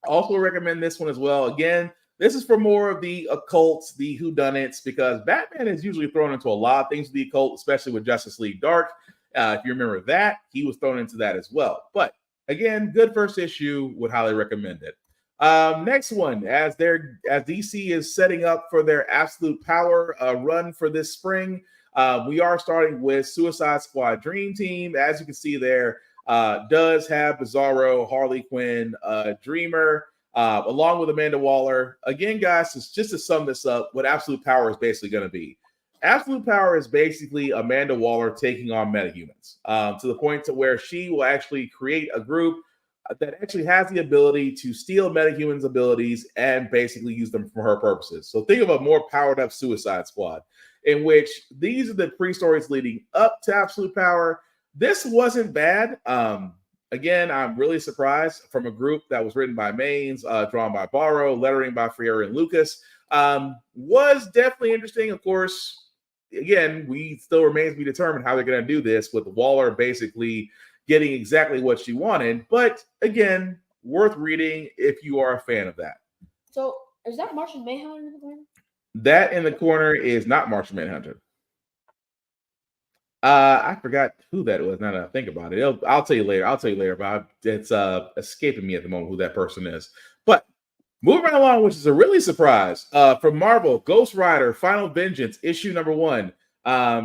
Speaker 1: also recommend this one as well. Again, this is for more of the occults, the whodunits, because Batman is usually thrown into a lot of things with the occult, especially with Justice League Dark. If you remember that, he was thrown into that as well. But again, good first issue, would highly recommend it. Next one, as DC is setting up for their Absolute Power run for this spring, we are starting with Suicide Squad Dream Team. As you can see there, does have Bizarro, Harley Quinn, Dreamer, along with Amanda Waller. Again, guys, just to sum this up, what Absolute Power is basically going to be. Absolute Power is basically Amanda Waller taking on metahumans to the point to where she will actually create a group that actually has the ability to steal metahumans' abilities and basically use them for her purposes. So think of a more powered up Suicide Squad, in which these are the pre-stories leading up to Absolute Power. This wasn't bad. Again, I'm really surprised from a group that was written by Maines, drawn by Barrow, lettering by Freire and Lucas. Was definitely interesting. Of course, again, we still remains to be determined how they're going to do this with Waller basically getting exactly what she wanted. But again, worth reading if you are a fan of that.
Speaker 12: So is that Martian Manhunter in the corner? That
Speaker 1: in the corner is not Martian Manhunter. I forgot who that was. Now that I think about it, I'll tell you later. But it's escaping me at the moment who that person is. But moving right along, which is a really surprise from Marvel, Ghost Rider: Final Vengeance, issue number 1,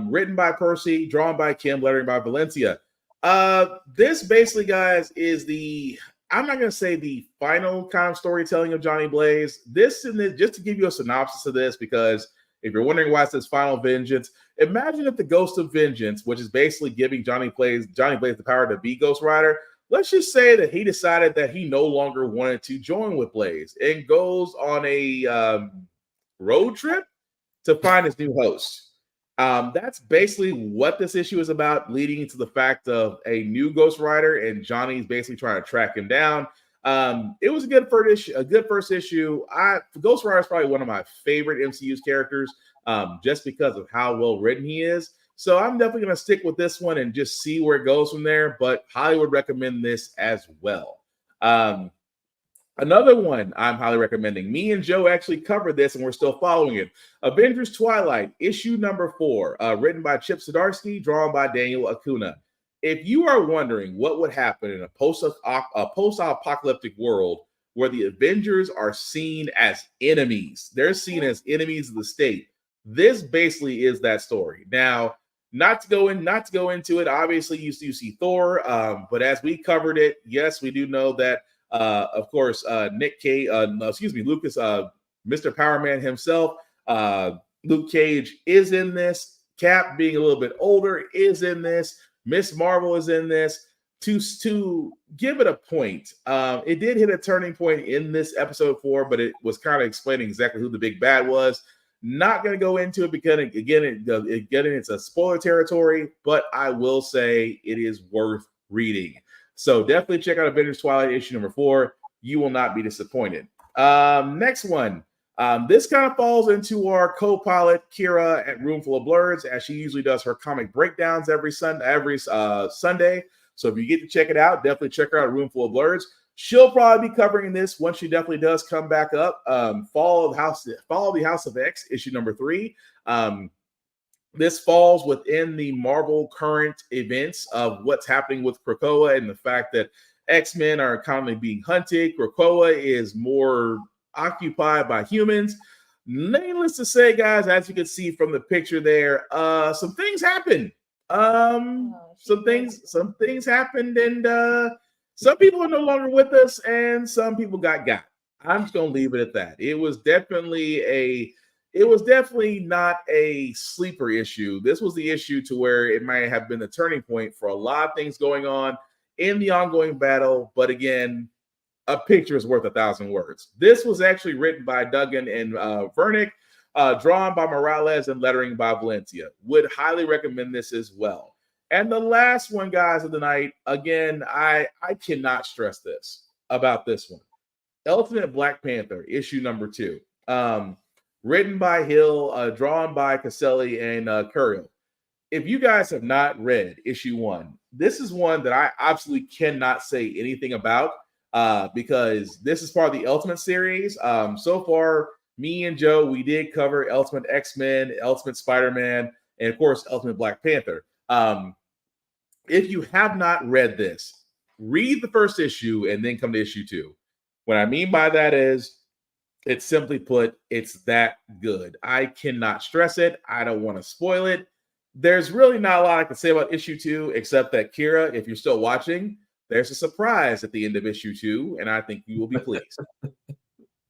Speaker 1: written by Percy, drawn by Kim, lettering by Valencia. This basically, guys, is I'm not going to say the final kind of storytelling of Johnny Blaze. Just to give you a synopsis of this, because if you're wondering why it says Final Vengeance, imagine if the Ghost of Vengeance, which is basically giving Johnny Blaze the power to be Ghost Rider, let's just say that he decided that he no longer wanted to join with Blaze and goes on a road trip to find his new host. That's basically what this issue is about, leading to the fact of a new Ghost Rider, and Johnny's basically trying to track him down. It was a good first issue. Ghost Rider is probably one of my favorite MCU's characters, just because of how well written he is. So I'm definitely going to stick with this one and just see where it goes from there. But highly would recommend this as well. Another one I'm highly recommending. Me and Joe actually covered this, and we're still following it. Avengers Twilight, issue number 4, written by Chip Zdarsky, drawn by Daniel Acuna. If you are wondering what would happen in a post-apocalyptic world where the Avengers are seen as enemies, they're seen as enemies of the state. This basically is that story. Now, not to go into it. Obviously, you see Thor, but as we covered it, yes, we do know that. Of course, Lucas, Mr. Powerman himself, Luke Cage is in this. Cap, being a little bit older, is in this. Miss Marvel is in this. To give it a point, it did hit a turning point in this episode 4, but it was kind of explaining exactly who the big bad was. Not going to go into it because, again, it's a spoiler territory, but I will say it is worth reading. So definitely check out Avengers Twilight issue number 4. You will not be disappointed. Next one. This kind of falls into our co-pilot Kira at Roomful of Blurs, as she usually does her comic breakdowns every Sunday. So if you get to check it out, definitely check her out at Roomful of Blurs. She'll probably be covering this once she definitely does come back up. Follow the House of X issue number 3. This falls within the Marvel current events of what's happening with Krakoa and the fact that X-Men are constantly being hunted. Krakoa is more occupied by humans. Needless to say, guys, as you can see from the picture there, some things happen. Some things happened, and some people are no longer with us, and some people got. I'm just gonna leave it at that. It was definitely not a sleeper issue. This was the issue to where it might have been the turning point for a lot of things going on in the ongoing battle. But again, a picture is worth 1,000 words. This was actually written by Duggan and Vernick, drawn by Morales, and lettering by Valencia. Would highly recommend this as well. And the last one, guys, of the night, again, I cannot stress this about this one. Ultimate Black Panther, issue number 2. Written by Hill, drawn by Caselli and Curiel. If you guys have not read issue 1, this is one that I absolutely cannot say anything about because this is part of the Ultimate series. So far, me and Joe, we did cover Ultimate X-Men, Ultimate Spider-Man, and of course, Ultimate Black Panther. If you have not read this, read the first issue and then come to issue 2. What I mean by that is, it's simply put, it's that good. I cannot stress it. I don't want to spoil it. There's really not a lot I can say about issue 2, except that Kira, if you're still watching, there's a surprise at the end of issue 2, and I think you will be pleased.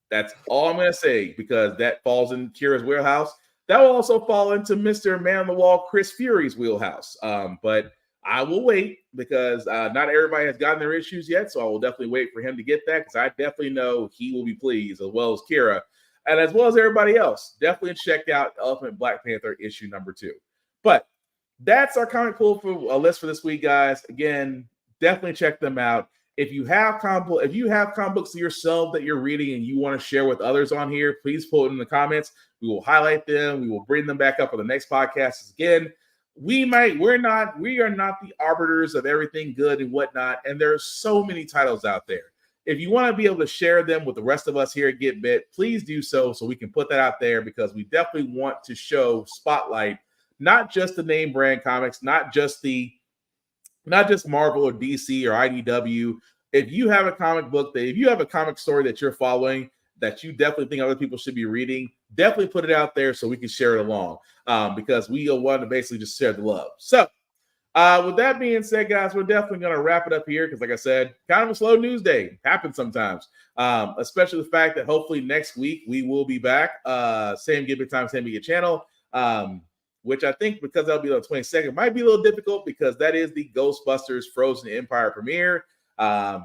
Speaker 1: That's all I'm going to say, because that falls in Kira's wheelhouse. That will also fall into Mr. Man on the Wall, Chris Fury's wheelhouse. But I will wait, because not everybody has gotten their issues yet, so I will definitely wait for him to get that, because I definitely know he will be pleased, as well as Kira, and as well as everybody else. Definitely check out Ultimate Black Panther issue number 2. But that's our comic pool for a list for this week, guys. Again, definitely check them out. If you have comic books yourself that you're reading and you want to share with others on here, please put it in the comments. We will highlight them. We will bring them back up for the next podcast. Again, we are not the arbiters of everything good and whatnot, and there's so many titles out there. If you want to be able to share them with the rest of us here at Get Bit, please do so we can put that out there, because we definitely want to spotlight not just the name brand comics, not just Marvel or DC or IDW. If you have a comic book if you have a comic story that you're following that you definitely think other people should be reading, definitely put it out there so we can share it along, because we want to basically just share the love. So with that being said, guys, we're definitely going to wrap it up here, because like I said, kind of a slow news day. Happens sometimes, especially the fact that hopefully next week we will be back. Same Get Bit time, same Get channel, which I think, because that'll be on the 22nd, might be a little difficult, because that is the Ghostbusters Frozen Empire premiere.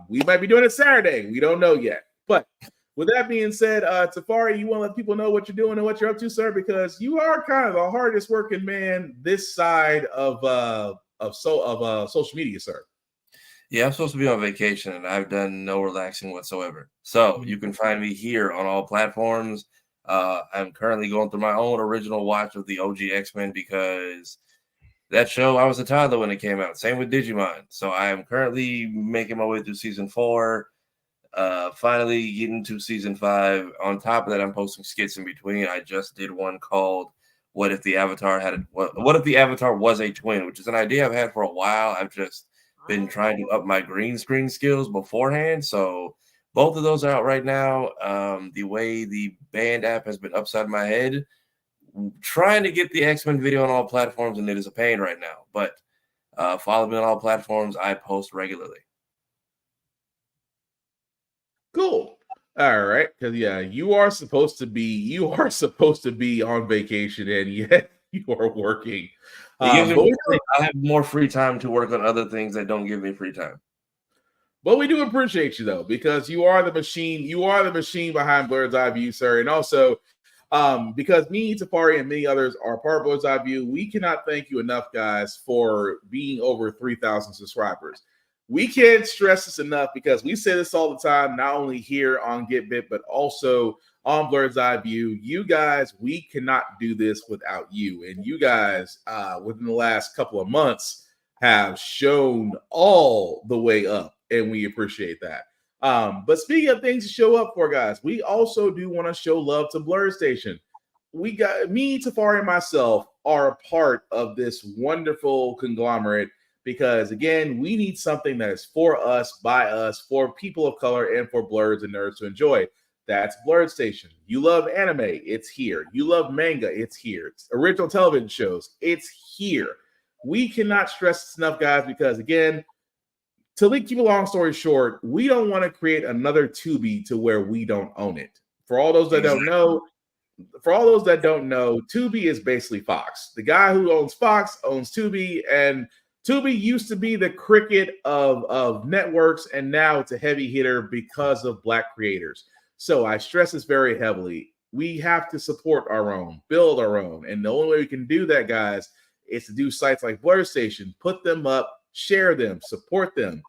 Speaker 1: We might be doing it Saturday. We don't know yet. But with that being said, Tafari, you want to let people know what you're doing and what you're up to, sir? Because you are kind of the hardest working man this side of social media, sir.
Speaker 19: Yeah, I'm supposed to be on vacation, and I've done no relaxing whatsoever. So you can find me here on all platforms. I'm currently going through my own original watch of the OG X-Men, because that show, I was a toddler when it came out. Same with Digimon. So I am currently making my way through season 4. Finally getting to season 5. On top of that, I'm posting skits in between. I just did one called "What if the Avatar was a twin," which is an idea I've had for a while. I've just been trying to up my green screen skills beforehand. So both of those are out right now. The way the band app has been upside my head, trying to get the X-Men video on all platforms, and it is a pain right now. But follow me on all platforms. I post regularly.
Speaker 1: Cool. All right, because you are supposed to be on vacation, and yet you are working.
Speaker 19: I have more free time to work on other things that don't give me free time.
Speaker 1: But we do appreciate you, though, because you are the machine. You are the machine behind Blurred's Eye View, sir. And also, because me, Tafari, and many others are part of Blurred's Eye View, we cannot thank you enough, guys, for being over 3,000 subscribers. We can't stress this enough, because we say this all the time, not only here on Get Bit, but also on Blurred's Eye View. You guys, we cannot do this without you. And you guys, within the last couple of months, have shown all the way up, and we appreciate that. But speaking of things to show up for, guys, we also do want to show love to Blurred Station. We got me, Tafari, and myself are a part of this wonderful conglomerate, because again, we need something that is for us, by us, for people of color, and for blurs and nerds to enjoy. That's Blurred Station. You love anime, it's here. You love manga, it's here. It's original television shows, it's here. We cannot stress this enough, guys, because again, to keep a long story short, we don't want to create another Tubi to where we don't own it. For all those that don't know, Tubi is basically Fox. The guy who owns Fox owns Tubi, and Tubi used to be the cricket of networks, and now it's a heavy hitter because of Black creators. So I stress this very heavily. We have to support our own, build our own, and the only way we can do that, guys, is to do sites like Blur Station, put them up, share them, support them.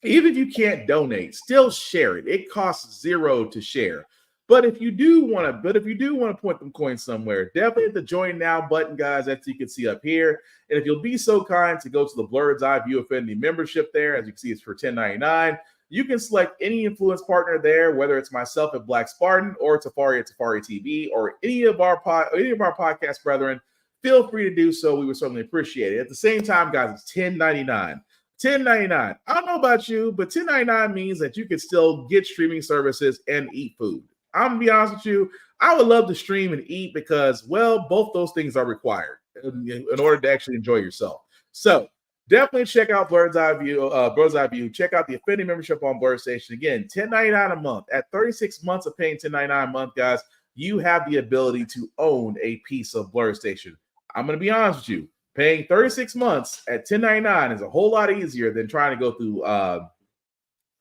Speaker 1: Even if you can't donate, still share it. It costs $0 to share. But if you do want to point them coins somewhere, definitely hit the join now button, guys, that you can see up here. And if you'll be so kind to go to the Blurred's Eye View Affinity membership there, as you can see, it's for $10.99. You can select any influence partner there, whether it's myself at Black Spartan or Tafari at Tafari TV, or any of our podcast brethren. Feel free to do so. We would certainly appreciate it. At the same time, guys, it's $10.99. $10.99. I don't know about you, but $10.99 means that you can still get streaming services and eat food. I'm gonna be honest with you. I would love to stream and eat because, well, both those things are required in order to actually enjoy yourself. So definitely check out Blurred's Eye View. Check out the Affinity membership on Blur Station. Again, $10.99 a month. At 36 months of paying $10.99 a month, guys, you have the ability to own a piece of Blur Station. I'm gonna be honest with you. Paying 36 months at $10.99 is a whole lot easier than trying to go through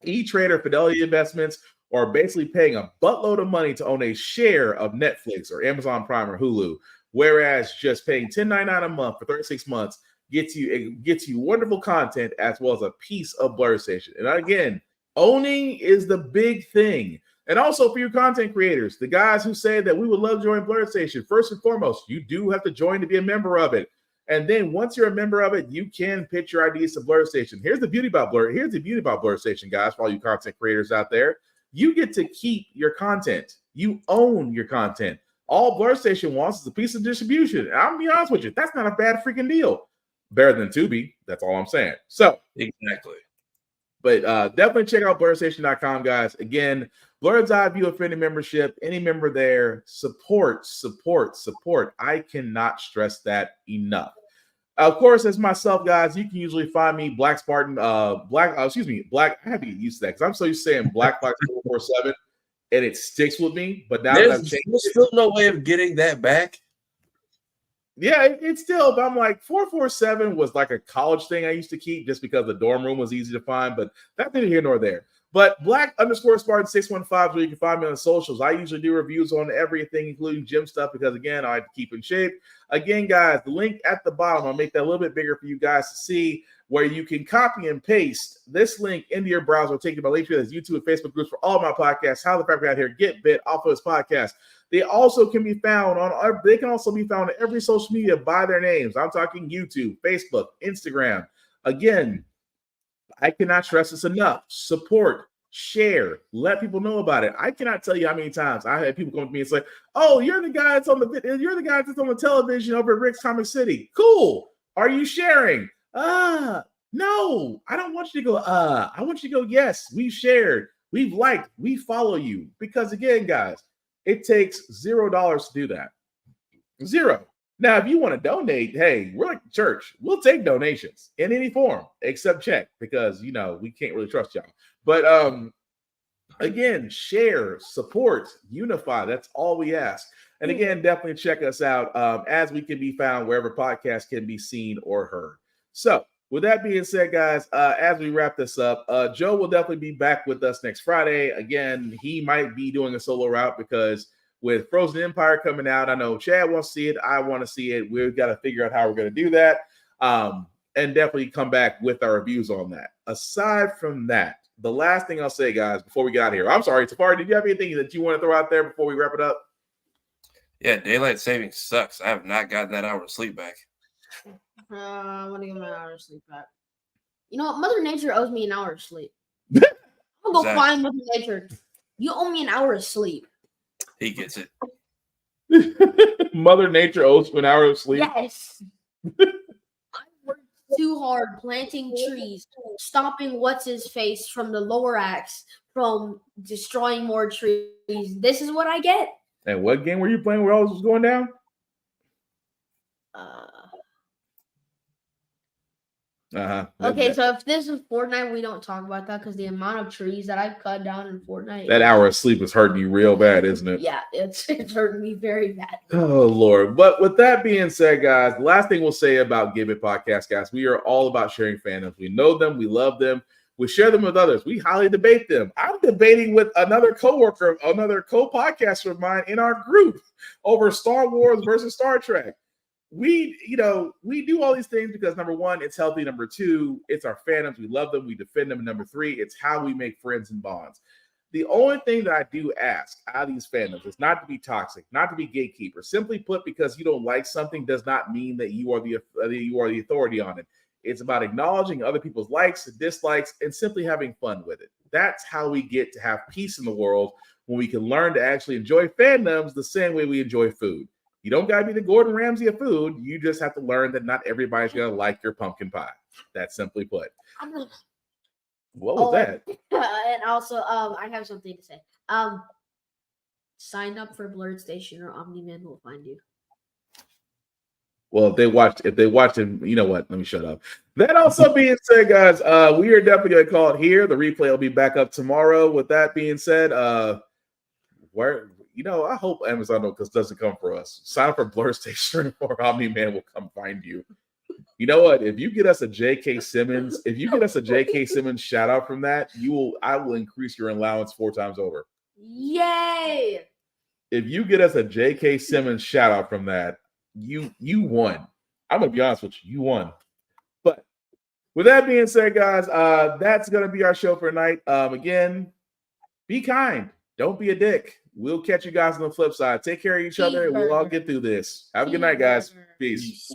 Speaker 1: E-Trade or Fidelity Investments, or basically paying a buttload of money to own a share of Netflix or Amazon Prime or Hulu. Whereas just paying $10.99 a month for 36 months gets you wonderful content as well as a piece of Blur Station. And again, owning is the big thing. And also for you content creators, the guys who say that we would love to join Blur Station, first and foremost, you do have to join to be a member of it. And then once you're a member of it, you can pitch your ideas to Blur Station. Here's the beauty about Blur Station, guys, for all you content creators out there. You get to keep your content. You own your content. All Blur Station wants is a piece of distribution. And I'm gonna be honest with you, that's not a bad freaking deal. Better than Tubi. That's all I'm saying. So
Speaker 19: exactly.
Speaker 1: But definitely check out BlurStation.com, guys. Again, Blurred's Eye View Affinity membership. Any member there, support. I cannot stress that enough. Of course, as myself, guys, you can usually find me Black Spartan, Black. I have to get used to that because I'm so used to saying Black 447, and it sticks with me. But now that I've changed,
Speaker 19: there's still no way of getting that back.
Speaker 1: Yeah, it's still. But I'm like 447 was like a college thing I used to keep just because the dorm room was easy to find. But that's neither here nor there. But Black_Spartan 615 is where you can find me on the socials. I usually do reviews on everything, including gym stuff, because again, I like to keep in shape. Again, guys, the link at the bottom, I'll make that a little bit bigger for you guys to see, where you can copy and paste this link into your browser. Take it by link to this YouTube and Facebook groups for all my podcasts. How the Fact out here, Get Bit, off of this podcast. They also can be found on. They can also be found on every social media by their names. I'm talking YouTube, Facebook, Instagram. Again, I cannot stress this enough. Support, share, let people know about it. I cannot tell you how many times I had people come to me and say, "Oh, you're the guy that's on the television over at Rick's Comic City. Cool. Are you sharing?" No, I don't want you to go. I want you to go. Yes, we've shared, we've liked, we follow you. Because again, guys, it takes $0 to do that. $0. Now, if you want to donate, hey, we're like the church. We'll take donations in any form except check because, we can't really trust y'all. But again, share, support, unify. That's all we ask. And again, definitely check us out as we can be found wherever podcasts can be seen or heard. So with that being said, guys, as we wrap this up, Joe will definitely be back with us next Friday. Again, he might be doing a solo route because with Frozen Empire coming out, I know Chad wants to see it. I want to see it. We've got to figure out how we're going to do that and definitely come back with our reviews on that. Aside from that, the last thing I'll say, guys, before we get out of here, I'm sorry, Tafari, did you have anything that you want to throw out there before we wrap it up?
Speaker 19: Yeah, daylight savings sucks. I have not gotten that hour of sleep back.
Speaker 12: I want to get my hour of sleep back. You know what? Mother Nature owes me an hour of sleep. I'm going to go find Mother Nature. You owe me an hour of sleep.
Speaker 19: He gets it.
Speaker 1: Mother Nature owes you an hour of sleep?
Speaker 12: Yes. I worked too hard planting trees, stopping what's-his-face from the lower axe, from destroying more trees. This is what I get.
Speaker 1: And what game were you playing where all this was going down?
Speaker 12: Okay, so if this is Fortnite, we don't talk about that because the amount of trees that I've cut down in Fortnite.
Speaker 1: That hour of sleep is hurting you real bad, isn't it?
Speaker 12: Yeah, it's hurting me very bad.
Speaker 1: Oh, Lord. But with that being said, guys, the last thing we'll say about Give It Podcast, guys, we are all about sharing fandoms. We know them. We love them. We share them with others. We highly debate them. I'm debating with another coworker, another co-podcaster of mine in our group over Star Wars versus Star Trek. We do all these things because number one, it's healthy. Number two, it's our fandoms. We love them. We defend them. And number three, it's how we make friends and bonds. The only thing that I do ask out of these fandoms is not to be toxic, not to be gatekeeper. Simply put, because you don't like something does not mean that you are the authority on it. It's about acknowledging other people's likes, dislikes, and simply having fun with it. That's how we get to have peace in the world, when we can learn to actually enjoy fandoms the same way we enjoy food. You don't got to be the Gordon Ramsay of food. You just have to learn that not everybody's going to like your pumpkin pie. That's simply put. What was that?
Speaker 12: And also, I have something to say. Sign up for Blurred Station or Omni-Man will find you.
Speaker 1: Well, if they watched him, you know what? Let me shut up. That also being said, guys, we are definitely going to call it here. The replay will be back up tomorrow. With that being said, I hope Amazon doesn't come for us. Sign up for Blur Station or Omni-Man will come find you. You know what? If you get us a J.K. Simmons, shout out from that, I will increase your allowance 4 times over.
Speaker 12: Yay!
Speaker 1: If you get us a J.K. Simmons shout out from that, you won. I'm gonna be honest with you, you won. But with that being said, guys, that's gonna be our show for tonight. Again, be kind. Don't be a dick. We'll catch you guys on the flip side. Take care of each other, and we'll all get through this. Have a good night, guys. Peace.